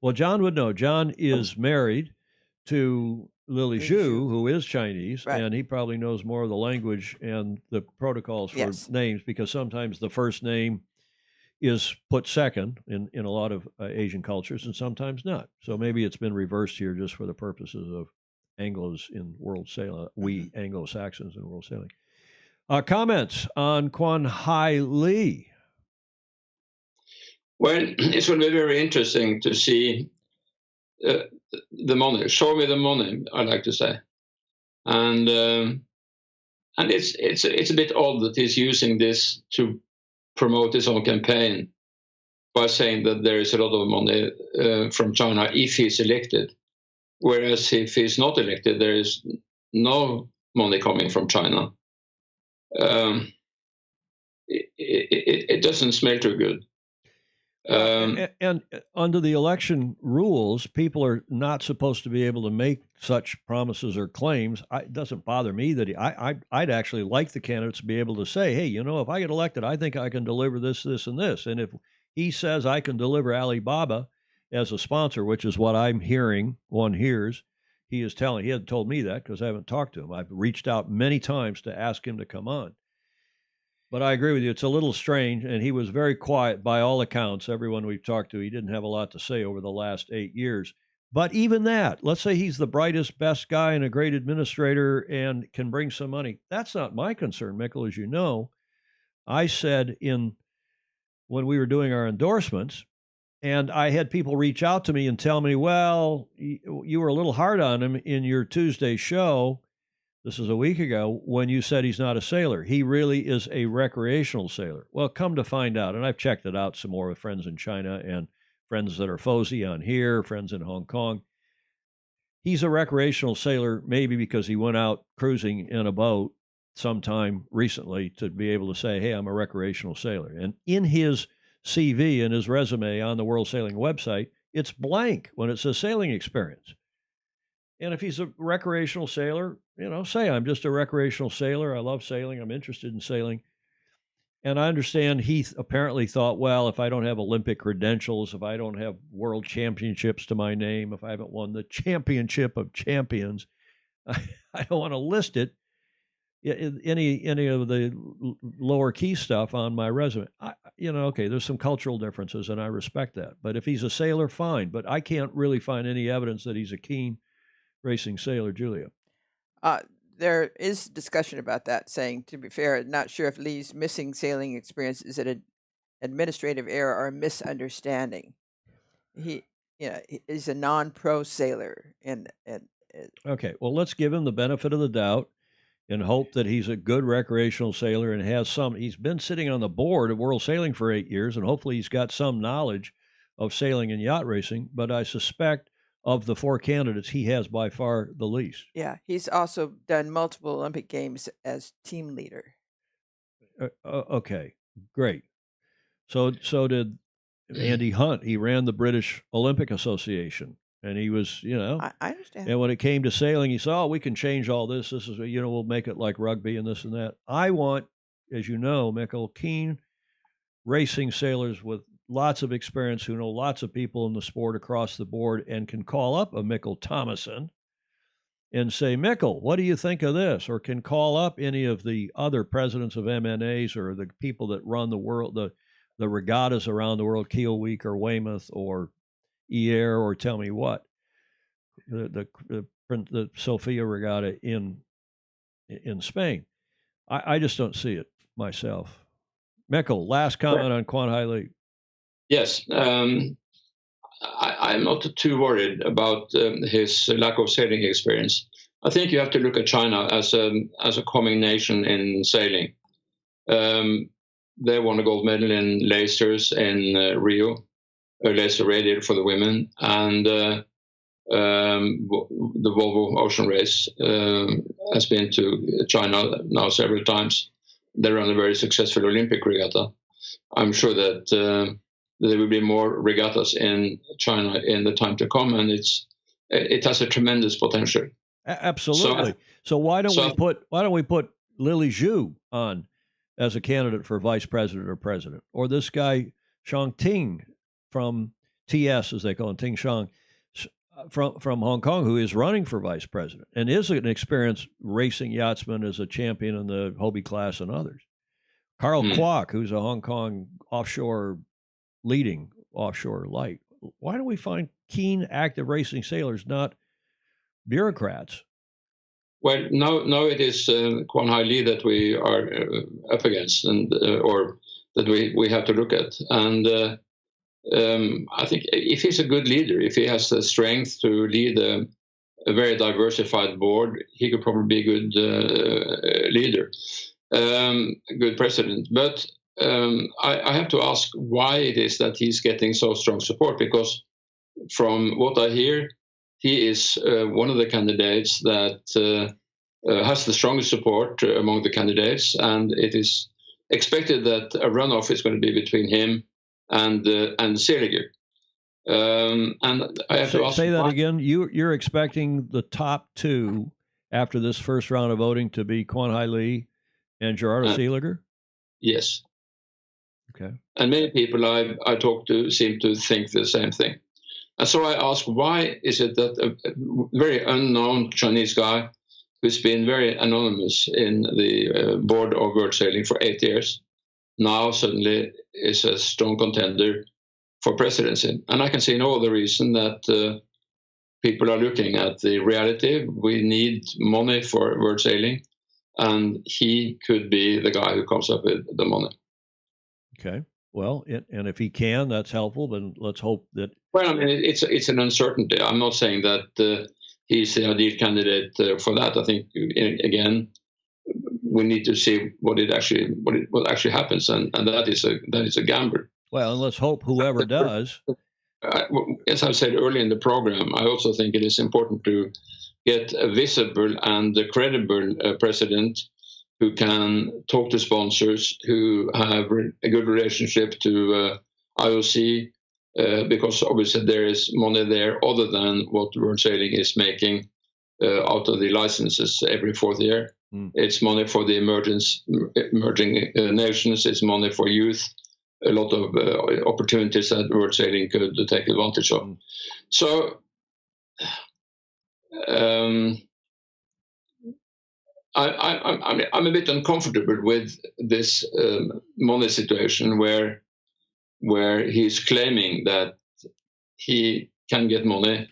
Well, John would know. John is married to Lily Zhu, who is Chinese, right. And he probably knows more of the language and the protocols for names, because sometimes the first name is put second in a lot of Asian cultures, and sometimes not. So maybe it's been reversed here just for the purposes of Anglos in world sailing, we Anglo-Saxons in world sailing. Comments on Kwan Hai Lee? Well, it's going to be very interesting to see the money. Show me the money, I like to say, and it's a bit odd that he's using this to promote his own campaign by saying that there is a lot of money from China if he's elected, whereas if he's not elected, there is no money coming from China. It doesn't smell too good. And under the election rules, people are not supposed to be able to make such promises or claims. It doesn't bother me that I'd actually like the candidates to be able to say, hey, if I get elected, I think I can deliver this, this, and this. And if he says I can deliver Alibaba as a sponsor, which is what I'm hearing, one hears, he hadn't told me that because I haven't talked to him. I've reached out many times to ask him to come on. But I agree with you. It's a little strange, and he was very quiet by all accounts. Everyone we've talked to, he didn't have a lot to say over the last 8 years. But even that, let's say he's the brightest, best guy and a great administrator and can bring some money. That's not my concern, Mikkel, as you know. I said when we were doing our endorsements, and I had people reach out to me and tell me, well, you were a little hard on him in your Tuesday show. This is a week ago when you said he's not a sailor. He really is a recreational sailor. Well, come to find out, and I've checked it out some more with friends in China and friends that are FOSI on here, friends in Hong Kong. He's a recreational sailor, maybe because he went out cruising in a boat sometime recently to be able to say, hey, I'm a recreational sailor. And in his CV and his resume on the World Sailing website, it's blank when it says sailing experience. And if he's a recreational sailor, say I'm just a recreational sailor. I love sailing. I'm interested in sailing. And I understand he apparently thought, well, if I don't have Olympic credentials, if I don't have world championships to my name, if I haven't won the championship of champions, I don't want to list it, any of the lower key stuff on my resume. Okay, there's some cultural differences, and I respect that. But if he's a sailor, fine. But I can't really find any evidence that he's a keen racing sailor, Julia. There is discussion about that, saying, to be fair, not sure if Lee's missing sailing experience is an administrative error or a misunderstanding. He is a non-pro sailor. Okay, well, let's give him the benefit of the doubt and hope that he's a good recreational sailor and he's been sitting on the board of World Sailing for 8 years, and hopefully he's got some knowledge of sailing and yacht racing, but I suspect of the 4 candidates, he has by far the least. Yeah, he's also done multiple Olympic Games as team leader. Okay, great. So did Andy Hunt. He ran the British Olympic Association. And he was, I understand. and when it came to sailing, he said, "Oh, we can change all this. This is, we'll make it like rugby and this and that." I want, as you know, Mikkel, keen racing sailors with lots of experience who know lots of people in the sport across the board and can call up a Mikkel Thommessen and say, "Mikkel, what do you think of this?" Or can call up any of the other presidents of MNAs or the people that run the world, the regattas around the world, Kiel Week or Weymouth or Air or tell me what, the Sofia Regatta in Spain. I just don't see it myself. Mikkel, last comment on Quan Hai Lee. Yes, I'm not too worried about his lack of sailing experience. I think you have to look at China as a coming nation in sailing. They won a gold medal in lasers in Rio, a laser radiator for the women, and the Volvo Ocean Race has been to China now several times. They run a very successful Olympic regatta. I'm sure that there will be more regattas in China in the time to come, and it has a tremendous potential. Absolutely. So why don't we put Lily Zhu on as a candidate for vice president or president, or this guy Shang Ting from TS, as they call him, Ting Shang, from Hong Kong, who is running for vice president and is an experienced racing yachtsman as a champion in the Hobie class and others. Carl Kwok, who's a Hong Kong leading offshore light. Why don't we find keen, active racing sailors, not bureaucrats? Well, now it is Quan Hai Lee that we are up against, and or that we have to look at. And I think if he's a good leader, if he has the strength to lead a very diversified board, he could probably be a good leader, good president. But I have to ask why it is that he's getting so strong support, because from what I hear, he is one of the candidates that has the strongest support among the candidates, and it is expected that a runoff is going to be between him and Seliger. And I have to ask, say that again. You're expecting the top two after this first round of voting to be Quan Hai Lee and Gerardo Seliger? Yes. Okay. And many people I talk to seem to think the same thing. And so I ask, why is it that a very unknown Chinese guy who's been very anonymous in the board of World Sailing for 8 years now suddenly is a strong contender for presidency? And I can see no other reason that people are looking at the reality. We need money for World Sailing, and he could be the guy who comes up with the money. Okay. Well, and if he can, that's helpful. Then let's hope that. Well, I mean, it's an uncertainty. I'm not saying that he's the ideal candidate for that. I think again, we need to see what actually happens, and that is a gamble. Well, and let's hope whoever does. As I said earlier in the program, I also think it is important to get a visible and a credible president who can talk to sponsors, who have a good relationship to IOC, because obviously there is money there other than what World Sailing is making out of the licenses every fourth year. It's money for the emerging nations, it's money for youth, a lot of opportunities that World Sailing could take advantage of. So I'm a bit uncomfortable with this money situation where he's claiming that he can get money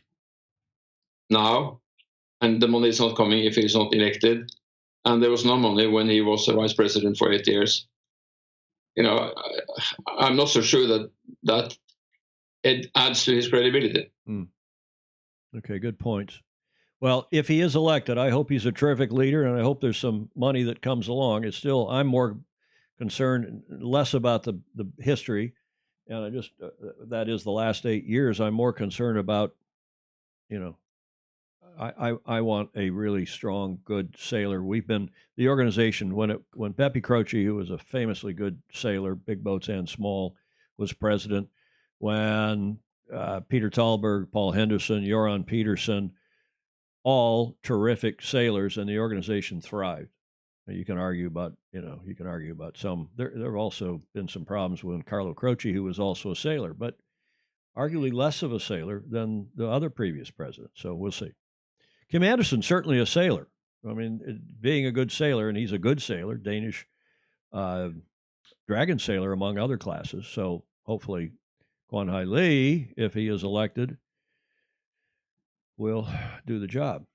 now, and the money is not coming if he's not elected, and there was no money when he was a vice president for 8 years. I'm not so sure that it adds to his credibility. Okay, good points. Well, if he is elected, I hope he's a terrific leader, and I hope there's some money that comes along. It's still, I'm more concerned less about the history, and I just that is the last 8 years. I'm more concerned about, I want a really strong, good sailor. We've been the organization when Beppe Croce, who was a famously good sailor, big boats and small, was president. When Peter Tallberg, Paul Henderson, Göran Peterson, all terrific sailors, and the organization thrived. You can argue about some. There have also been some problems with Carlo Croce, who was also a sailor, but arguably less of a sailor than the other previous presidents. So we'll see. Kim Anderson, certainly a sailor. I mean, being a good sailor, and he's a good sailor, Danish dragon sailor among other classes. So hopefully Kwan Hai Lee, if he is elected, will do the job.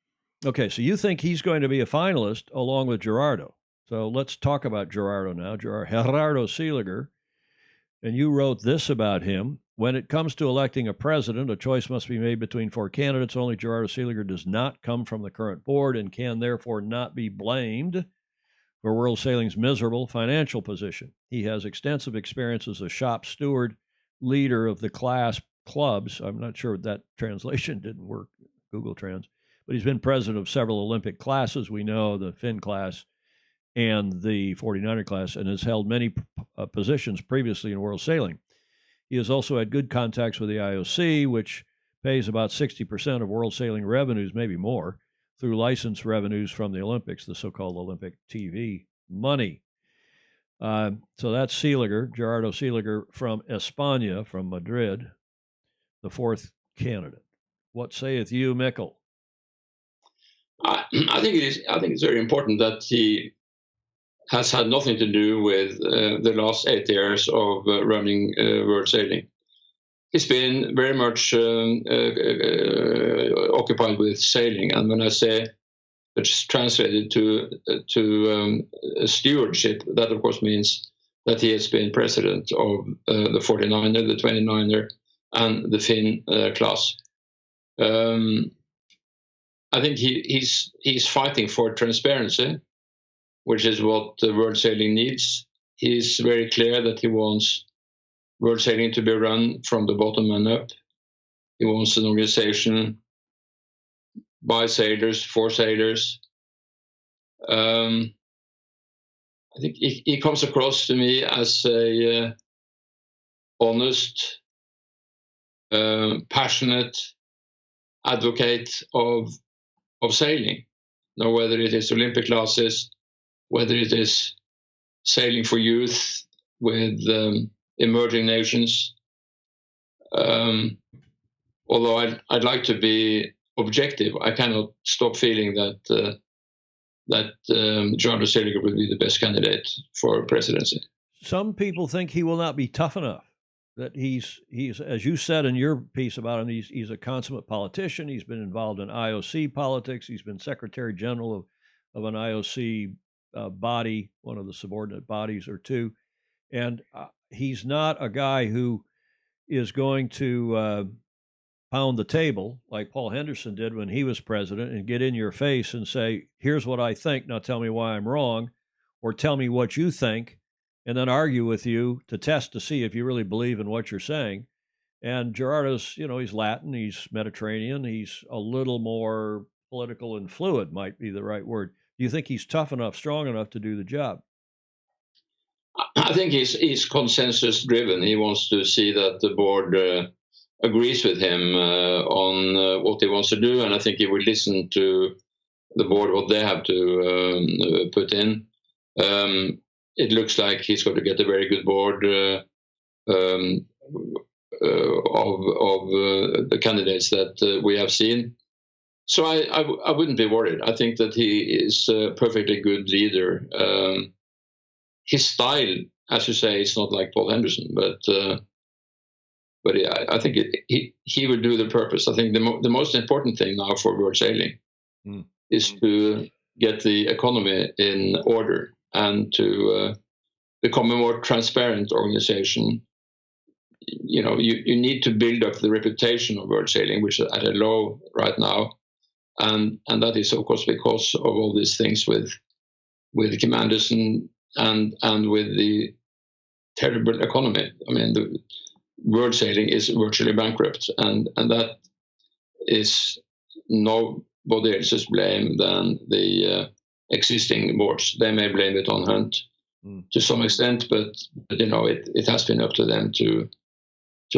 Okay, so you think he's going to be a finalist along with Gerardo. So let's talk about Gerardo now. Gerardo Seeliger. And you wrote this about him. When it comes to electing a president, a choice must be made between 4 candidates. Only Gerardo Seeliger does not come from the current board and can therefore not be blamed for World Sailing's miserable financial position. He has extensive experience as a shop steward, leader of the class clubs. I'm not sure that translation didn't work, Google Trans, but he's been president of several Olympic classes. We know the Finn class and the 49er class, and has held many positions previously in world sailing. He has also had good contacts with the IOC, which pays about 60% of world sailing revenues, maybe more, through license revenues from the Olympics, the so-called Olympic TV money. So that's Seeliger, Gerardo Seeliger from España, from Madrid, the 4th candidate. What saith you, Mikkel? I think it's very important that he has had nothing to do with the last 8 years of running world sailing. He's been very much occupied with sailing, and when I say it's translated to stewardship, that of course means that he has been president of the 49er, the 29er, and the Finn class. I think he's fighting for transparency, which is what the world sailing needs. He's very clear that he wants world sailing to be run from the bottom and up. He wants an organization by sailors, for sailors. I think he comes across to me as a honest, passionate advocate of sailing. Now, whether it is Olympic classes, whether it is sailing for youth with emerging nations. Although I'd like to be objective, I cannot stop feeling that Gerardo Seeliger would be the best candidate for presidency. Some people think he will not be tough enough. That he's as you said in your piece about him, he's a consummate politician. He's been involved in IOC politics. He's been Secretary General of an IOC body, one of the subordinate bodies or two, and he's not a guy who is going to pound the table like Paul Henderson did when he was president and get in your face and say, here's what I think, now tell me why I'm wrong, or tell me what you think, and then argue with you to test to see if you really believe in what you're saying. And Gerardo's, he's Latin, he's Mediterranean, he's a little more political and fluid, might be the right word. Do you think he's tough enough, strong enough to do the job? I think he's consensus driven. He wants to see that the board agrees with him on what he wants to do, and I think he will listen to the board, what they have to put in. It looks like he's going to get a very good board of the candidates that we have seen. So I wouldn't be worried. I think that he is a perfectly good leader. His style, as you say, is not like Paul Henderson, but yeah, I think he will do the purpose. I think the most important thing now for world sailing is to get the economy in order and to become a more transparent organization. You need to build up the reputation of world sailing, which is at a low right now. And that is, of course, because of all these things with Kim Anderson and with the terrible economy. I mean, the world sailing is virtually bankrupt, and that is nobody else's blame than the existing boards. They may blame it on Hunt to some extent, but it has been up to them to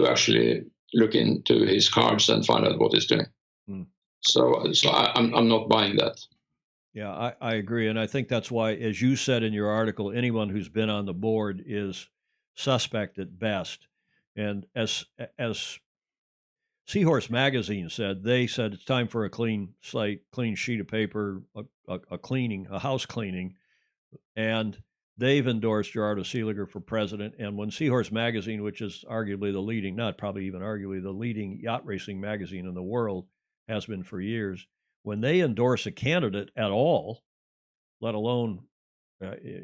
actually look into his cards and find out what he's doing. So I'm not buying that. Yeah, I agree. And I think that's why, as you said in your article, anyone who's been on the board is suspect at best. And as Seahorse Magazine said, they said it's time for a clean slate, clean sheet of paper, a cleaning, a house cleaning. And they've endorsed Gerardo Seeliger for president. And when Seahorse Magazine, which is arguably the leading, not probably even arguably the leading yacht racing magazine in the world, has been for years, when they endorse a candidate at all, let alone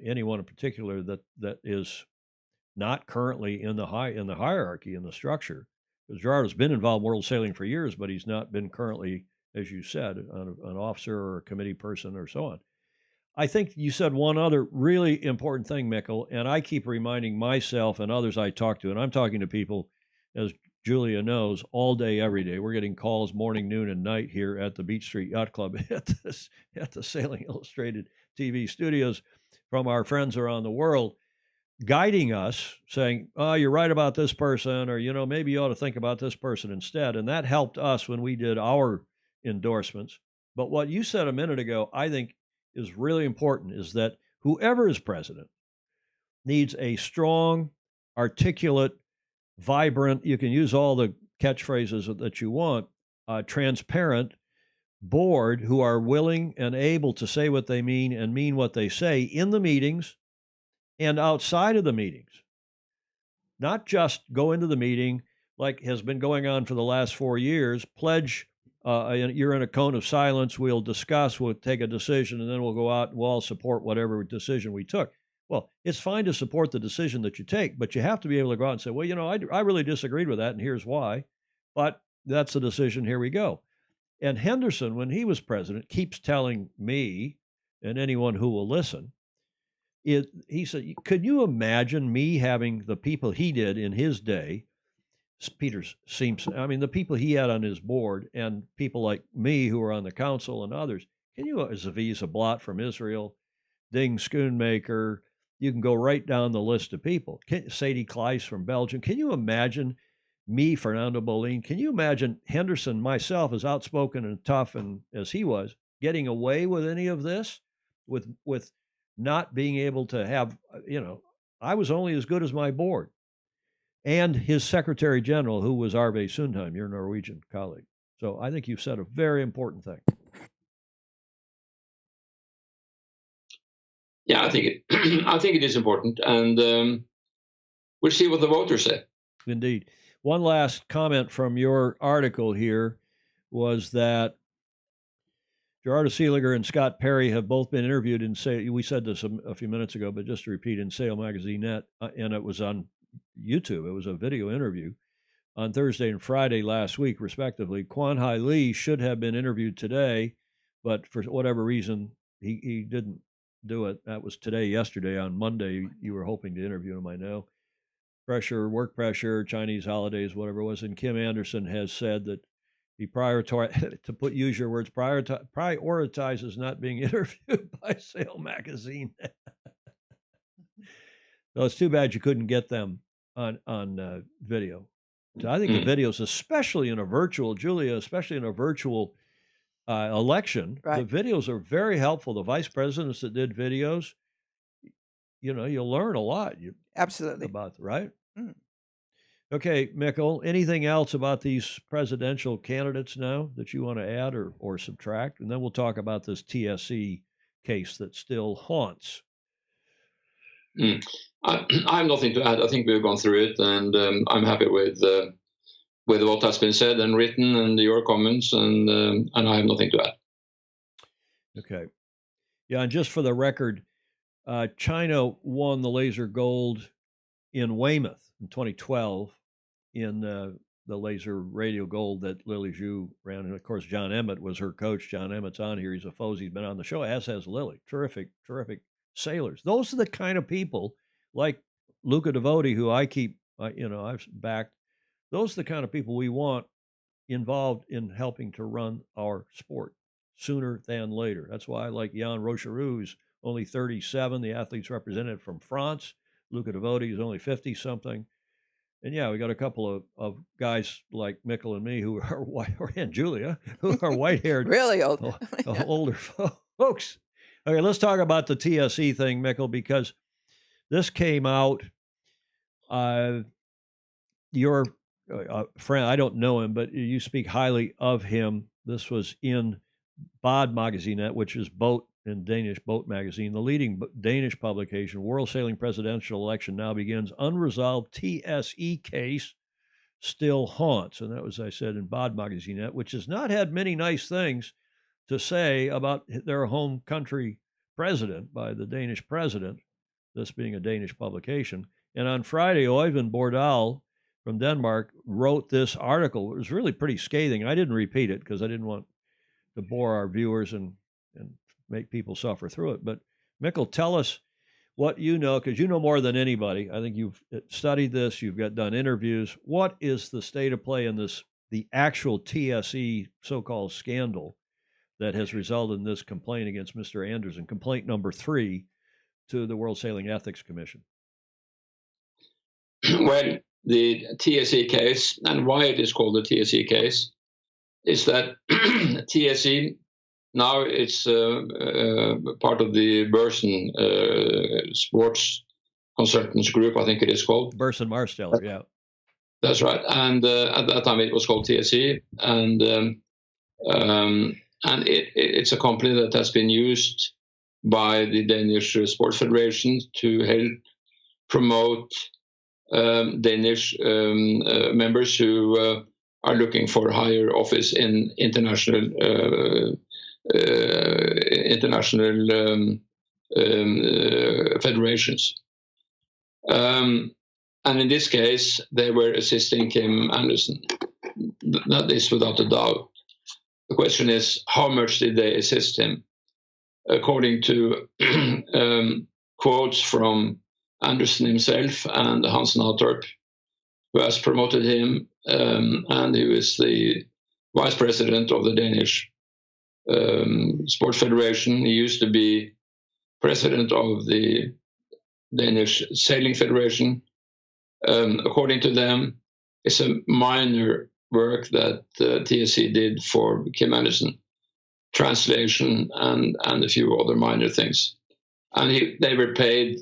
anyone in particular that is not currently in the hierarchy in the structure, because Gerardo's been involved in world sailing for years, but he's not been currently, as you said, an officer or a committee person or so on. I think you said one other really important thing, Mikkel, and I keep reminding myself and others I talk to, and I'm talking to people, as Julia knows, all day, every day. We're getting calls morning, noon, and night here at the Beach Street Yacht Club at the Sailing Illustrated TV studios from our friends around the world, guiding us, saying, oh, you're right about this person, or, maybe you ought to think about this person instead. And that helped us when we did our endorsements. But what you said a minute ago, I think is really important, is that whoever is president needs a strong, articulate, vibrant, you can use all the catchphrases that you want, transparent board who are willing and able to say what they mean and mean what they say in the meetings and outside of the meetings. Not just go into the meeting like has been going on for the last 4 years, pledge, you're in a cone of silence, we'll discuss, we'll take a decision, and then we'll go out and we'll all support whatever decision we took. Well, it's fine to support the decision that you take, but you have to be able to go out and say, well, I really disagreed with that, and here's why. But that's the decision, here we go. And Henderson, when he was president, keeps telling me and anyone who will listen, he said, could you imagine me having the people he did in his day, Peter Simpson, the people he had on his board, and people like me who are on the council and others, can you, Zaviza Blot from Israel, Ding Schoonmaker, you can go right down the list of people. Sadie Kleiss from Belgium. Can you imagine me, Fernando Bolin? Can you imagine Henderson, myself, as outspoken and tough and as he was, getting away with any of this, with not being able to have, I was only as good as my board. And his Secretary General, who was Arve Sundheim, your Norwegian colleague. So I think you've said a very important thing. Yeah, I think it is important, and we'll see what the voters say. Indeed. One last comment from your article here was that Gerardo Seeliger and Scott Perry have both been interviewed in we said this a few minutes ago, but just to repeat, in Sail Magazine Net, and it was on YouTube. It was a video interview on Thursday and Friday last week, respectively. Kwan Hai Lee should have been interviewed today, but for whatever reason, he didn't do it. That was yesterday. On Monday, you were hoping to interview him, I know. Pressure, work pressure, Chinese holidays, whatever it was. And Kim Anderson has said that he use your words, prioritizes not being interviewed by Sail Magazine. So it's too bad you couldn't get them on video. So I think the videos, especially in a virtual, Julia, especially in a virtual election, right, the videos are very helpful. The vice presidents that did videos, you'll learn a lot. Absolutely. About, right? Mm. Okay, Mikkel, anything else about these presidential candidates now that you want to add or subtract? And then we'll talk about this TSE case that still haunts. I have nothing to add. I think we've gone through it, and I'm happy with what has been said and written and your comments, and I have nothing to add. Okay. Yeah, and just for the record, China won the laser gold in Weymouth in 2012 in the laser radio gold that Lily Zhu ran. And, of course, John Emmett was her coach. John Emmett's on here. He's a foe. He's been on the show, as has Lily. Terrific, terrific sailors. Those are the kind of people like Luca Devoti, who I keep, I've backed. Those are the kind of people we want involved in helping to run our sport sooner than later. That's why I like Jan Rochereau, who's only 37, the athletes represented from France. Luca Devoti is only 50-something. And yeah, we got a couple of guys like Mikkel and me who are white, and Julia, who are white-haired, really old, older folks. Okay, let's talk about the TSE thing, Mikkel, because this came out. Your friend, I don't know him, but you speak highly of him. This was in Bod Magazine, which is boat in Danish boat magazine. The leading Danish publication, World Sailing Presidential Election now begins. Unresolved TSE case still haunts. And that was, I said, in Bod Magazine, which has not had many nice things to say about their home country president by the Danish president, this being a Danish publication. And on Friday, Øyvind Bordal from Denmark wrote this article. It was really pretty scathing. I didn't repeat it because I didn't want to bore our viewers and make people suffer through it. But Mikkel, tell us what you know, because you know more than anybody. I think you've studied this. You've done interviews. What is the state of play in this, the actual TSE so-called scandal that has resulted in this complaint against Mr. Andersen, complaint number 3 to the World Sailing Ethics Commission? Well, the TSE case, and why it is called the TSE case, is that TSE, now it's part of the Burson Sports Consultants Group, I think it is called. Burson Marsteller, yeah. That's right. And at that time it was called TSE. And it's a company that has been used by the Danish Sports Federation to help promote Danish members who are looking for higher office in international federations. And in this case, they were assisting Kim Andersen. That is without a doubt. The question is, how much did they assist him? According to quotes from Andersen himself and Hans Nautorp, who has promoted him, and who is the vice president of the Danish Sports Federation. He used to be president of the Danish Sailing Federation. According to them, it's a minor work that TSE did for Kim Andersen, translation and a few other minor things. And they were paid.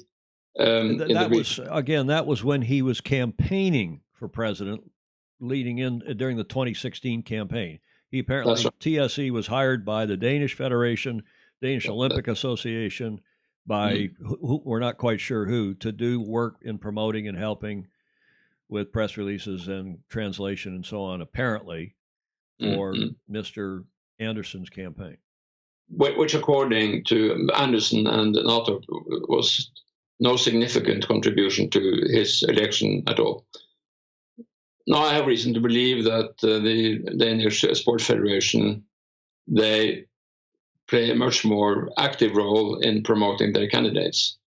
That was when he was campaigning for president, leading in during the 2016 campaign. He apparently, TSE was hired by the Danish Federation, Danish Olympic Association, by who, we're not quite sure who, to do work in promoting and helping with press releases and translation and so on, apparently, for Mr. Andersen's campaign. Which, according to Andersen and NATO, was no significant contribution to his election at all. Now, I have reason to believe that the Danish Sports Federation, they play a much more active role in promoting their candidates.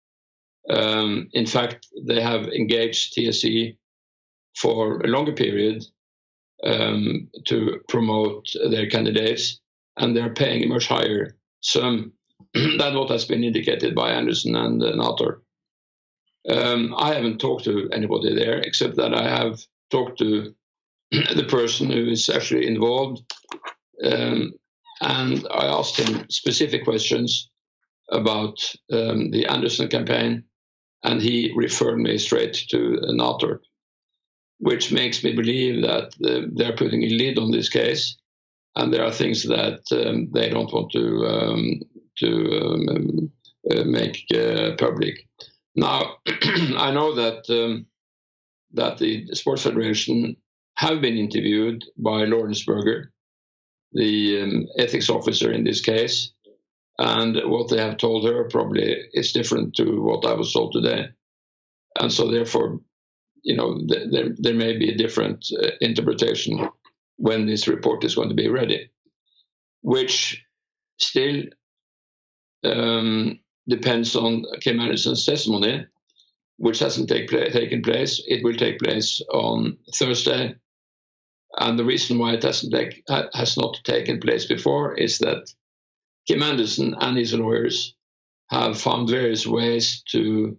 In fact, they have engaged TSE for a longer period to promote their candidates, and they're paying a much higher sum than what has been indicated by Andersen and NATO. I haven't talked to anybody there, except that I have talked to the person who is actually involved, and I asked him specific questions about the Andersen campaign, and he referred me straight to NATO, which makes me believe that they're putting a lid on this case, and there are things that they don't want to make public. Now, I know that the Sports Federation have been interviewed by Lawrence Berger, the ethics officer in this case, and what they have told her probably is different to what I was told today. And so therefore, there may be a different interpretation when this report is going to be ready, which still depends on Kim Andersen's testimony, which hasn't taken place. It will take place on Thursday. And the reason why it has not taken place before is that Kim Andersen and his lawyers have found various ways to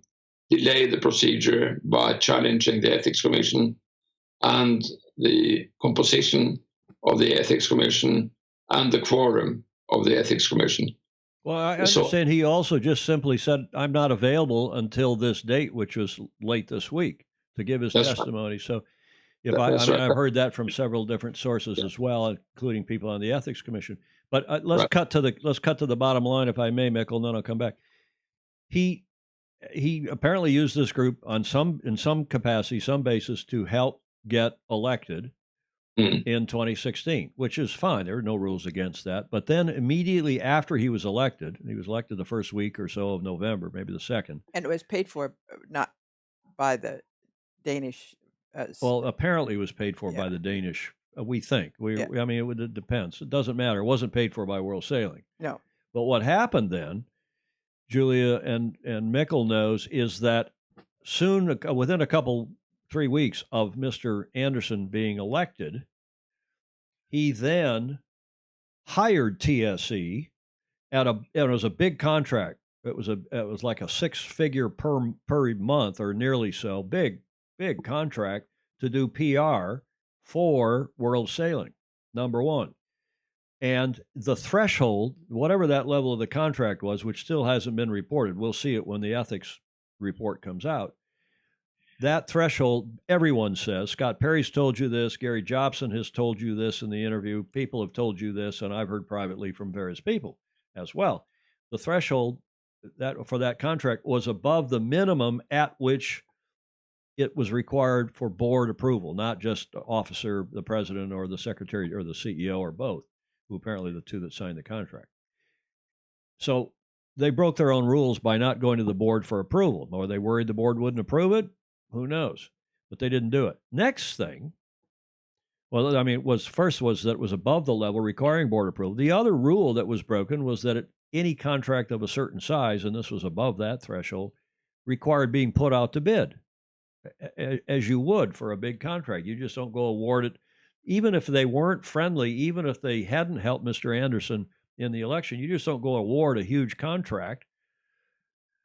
delay the procedure by challenging the Ethics Commission and the composition of the Ethics Commission and the quorum of the Ethics Commission. Well, I understand he also just simply said, I'm not available until this date, which was late this week, to give his testimony. Right. So I've heard that from several different sources as well, including people on the Ethics Commission. But let's cut to the bottom line, if I may, Mikkel, and then I'll come back. He apparently used this group in some capacity, some basis, to help get elected in 2016, which is fine. There are no rules against that. But then immediately after he was elected the first week or so of November, maybe the second. And it was paid for not by the Danish. Well, apparently it was paid for by the Danish. We think. It depends. It doesn't matter. It wasn't paid for by World Sailing. No. But what happened then, Julia and Mikkel knows, is that soon, within 3 weeks of Mr. Anderson being elected, he then hired TSE it was a big contract. It was like a 6-figure per month, or nearly so, big contract to do PR for World Sailing, number one. And the threshold, whatever that level of the contract was, which still hasn't been reported, we'll see it when the ethics report comes out. That threshold, everyone says, Scott Perry's told you this, Gary Jobson has told you this in the interview, people have told you this, and I've heard privately from various people as well. The threshold for that contract was above the minimum at which it was required for board approval, not just the officer, the president, or the secretary, or the CEO, or both, who apparently the two that signed the contract. So they broke their own rules by not going to the board for approval. Or they worried the board wouldn't approve it? Who knows? But they didn't do it. Next thing, first was that it was above the level requiring board approval. The other rule that was broken was that any contract of a certain size, and this was above that threshold, required being put out to bid, as you would for a big contract. You just don't go award it. Even if they weren't friendly, even if they hadn't helped Mr. Anderson in the election, you just don't go award a huge contract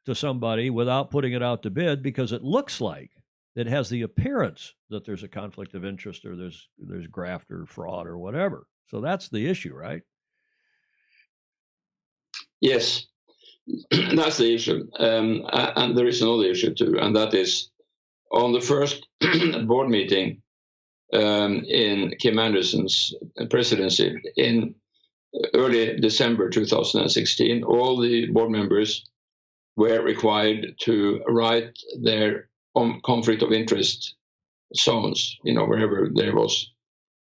to somebody without putting it out to bid, because it looks like it has the appearance that there's a conflict of interest, or there's graft or fraud or whatever. So that's the issue, right? Yes, that's the issue. And there is another issue too, and that is on the first board meeting in Kim Anderson's presidency in early December 2016, all the board members were required to write their conflict of interest zones, wherever there was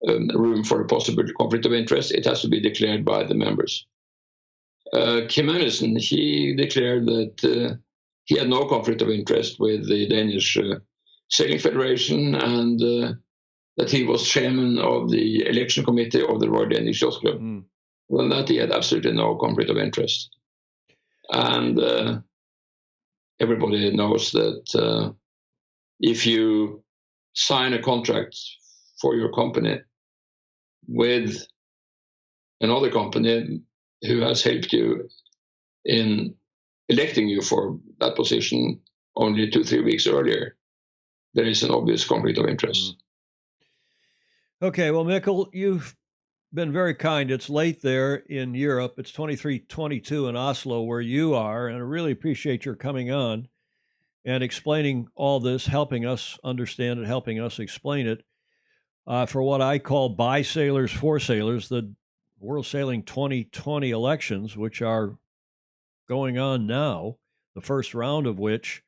room for a possible conflict of interest, it has to be declared by the members. Kim Anderson, he declared that he had no conflict of interest with the Danish Sailing Federation, and that he was chairman of the election committee of the Royal Danish Yacht Club. Well, that he had absolutely no conflict of interest. And everybody knows that if you sign a contract for your company with another company who has helped you in electing you for that position only 2-3 weeks earlier, there is an obvious conflict of interest. Okay, well, Mikkel, you've been very kind. It's late there in Europe. It's 23:22 in Oslo, where you are, and I really appreciate your coming on and explaining all this, helping us understand it, helping us explain it. For what I call by sailors, for sailors, the World Sailing 2020 elections, which are going on now, the first round of which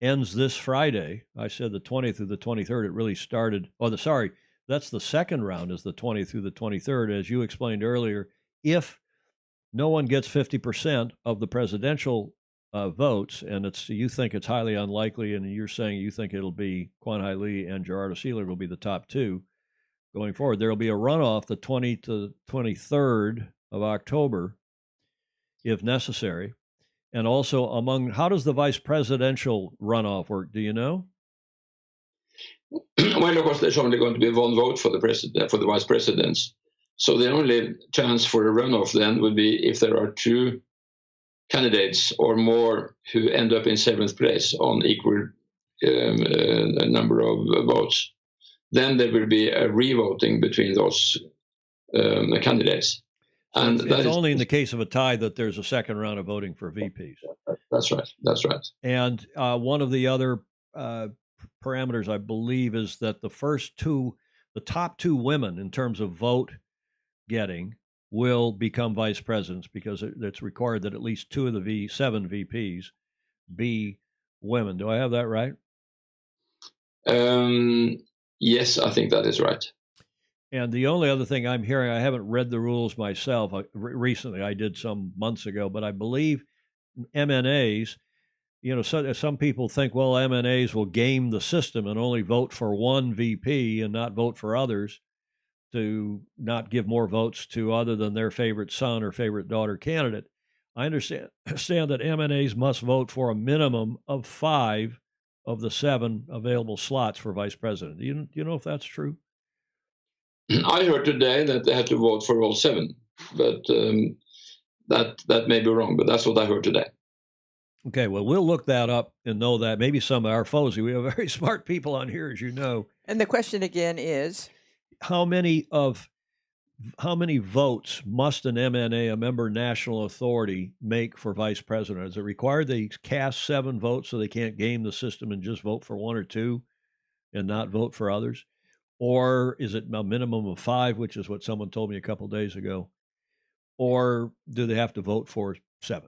ends this Friday. I said the 20th through the 23rd. It really started. That's the second round, is the 20th through the 23rd, as you explained earlier. If no one gets 50% of the presidential votes, and you think it's highly unlikely, and you're saying you think it'll be Kwan Hai Lee and Gerardo Sealer will be the top two going forward, there will be a runoff the 20th to 23rd of October, if necessary. And also how does the vice presidential runoff work? Do you know? Well, of course, there's only going to be one vote for the vice presidents. So the only chance for a runoff then would be if there are two candidates or more who end up in 7th place on equal number of votes. then there will be a revoting between those candidates. So And it's only in the case of a tie that there's a second round of voting for VPs. That's right. That's right. And one of the other parameters, I believe, is that the top two women in terms of vote getting will become vice presidents, because it's required that at least two of the seven VPs be women. Do I have that right? Yes, I think that is right. And the only other thing I'm hearing, I haven't read the rules myself recently. I did some months ago, but I believe MNAs, some people think, well, MNAs will game the system and only vote for one VP and not vote for others, to not give more votes to other than their favorite son or favorite daughter candidate. I understand that MNAs must vote for a minimum of 5 of the 7 available slots for vice president. Do you know if that's true? I heard today that they had to vote for all 7, but that may be wrong, but that's what I heard today. Okay, well, we'll look that up and know that. Maybe some of our foes, we have very smart people on here, as you know. And the question again is, how many votes must an MNA, a member national authority, make for vice president? Is it required they cast 7 votes so they can't game the system and just vote for 1 or 2 and not vote for others? Or is it a minimum of 5, which is what someone told me a couple of days ago? Or do they have to vote for 7?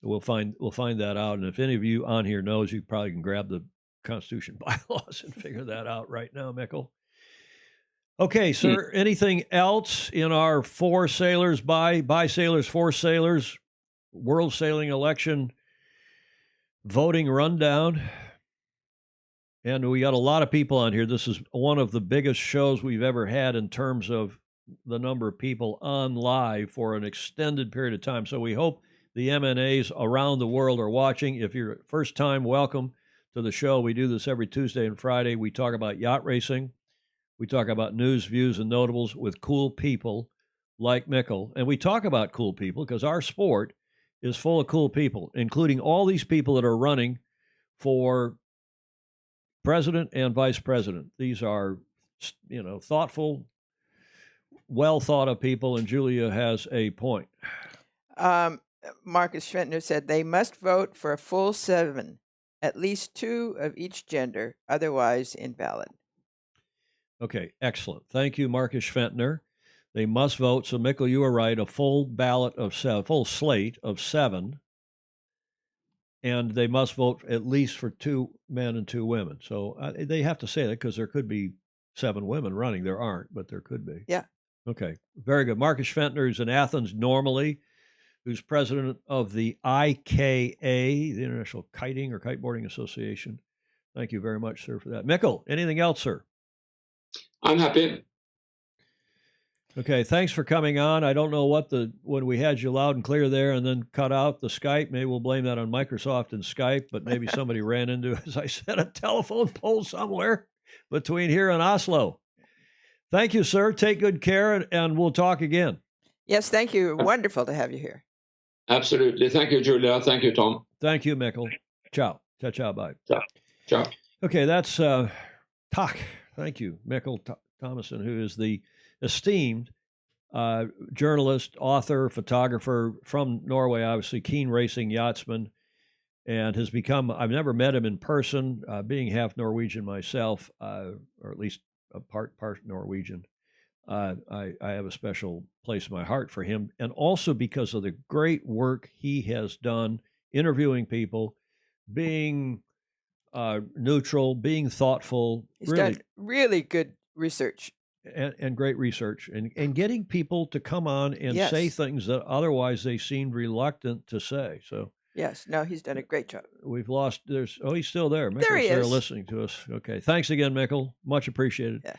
We'll find that out. And if any of you on here knows, you probably can grab the Constitution bylaws and figure that out right now, Mikkel. Okay, sir, anything else in our 4 sailors, by sailors, 4 sailors, world sailing election voting rundown? And we got a lot of people on here. This is one of the biggest shows we've ever had in terms of the number of people on live for an extended period of time. So we hope the MNAs around the world are watching. If you're first time, welcome to the show. We do this every Tuesday and Friday. We talk about yacht racing. We talk about news, views, and notables with cool people like Mikkel. And we talk about cool people because our sport is full of cool people, including all these people that are running for president and vice president. These are, thoughtful, well thought of people, and Julia has a point. Marcus Schwentner said they must vote for a full 7, at least 2 of each gender, otherwise invalid. Okay, excellent. Thank you, Marcus Schwentner. They must vote. So, Mikkel, you are right. A full ballot of 7, full slate of 7, and they must vote at least for 2 men and 2 women. So they have to say that because there could be 7 women running. There aren't, but there could be. Yeah. Okay, very good. Marcus Schwentner is in Athens normally, who's president of the IKA, the International Kiting or Kiteboarding Association. Thank you very much, sir, for that. Mikkel, anything else, sir? I'm happy. Okay, thanks for coming on. I don't know when we had you loud and clear there and then cut out the Skype, maybe we'll blame that on Microsoft and Skype, but maybe somebody ran into, as I said, a telephone pole somewhere between here and Oslo. Thank you, sir. Take good care, and we'll talk again. Yes, thank you. Wonderful to have you here. Absolutely. Thank you, Julia. Thank you, Tom. Thank you, Mikkel. Ciao. Ciao, ciao, bye. Ciao. Ciao. Okay, that's Tak. Thank you, Mikkel Thommessen, who is the esteemed journalist, author, photographer from Norway, obviously keen racing yachtsman, and has become, I've never met him in person, being half Norwegian myself, or at least a part Norwegian. I have a special place in my heart for him, and also because of the great work he has done interviewing people, being neutral, being thoughtful. He's done really good research. And great research, and getting people to come on and say things that otherwise they seemed reluctant to say. So yes, no, he's done a great job. We've lost. He's still there. Mikkel's There he is. listening to us. Okay, thanks again, Mikkel. Much appreciated. Yeah.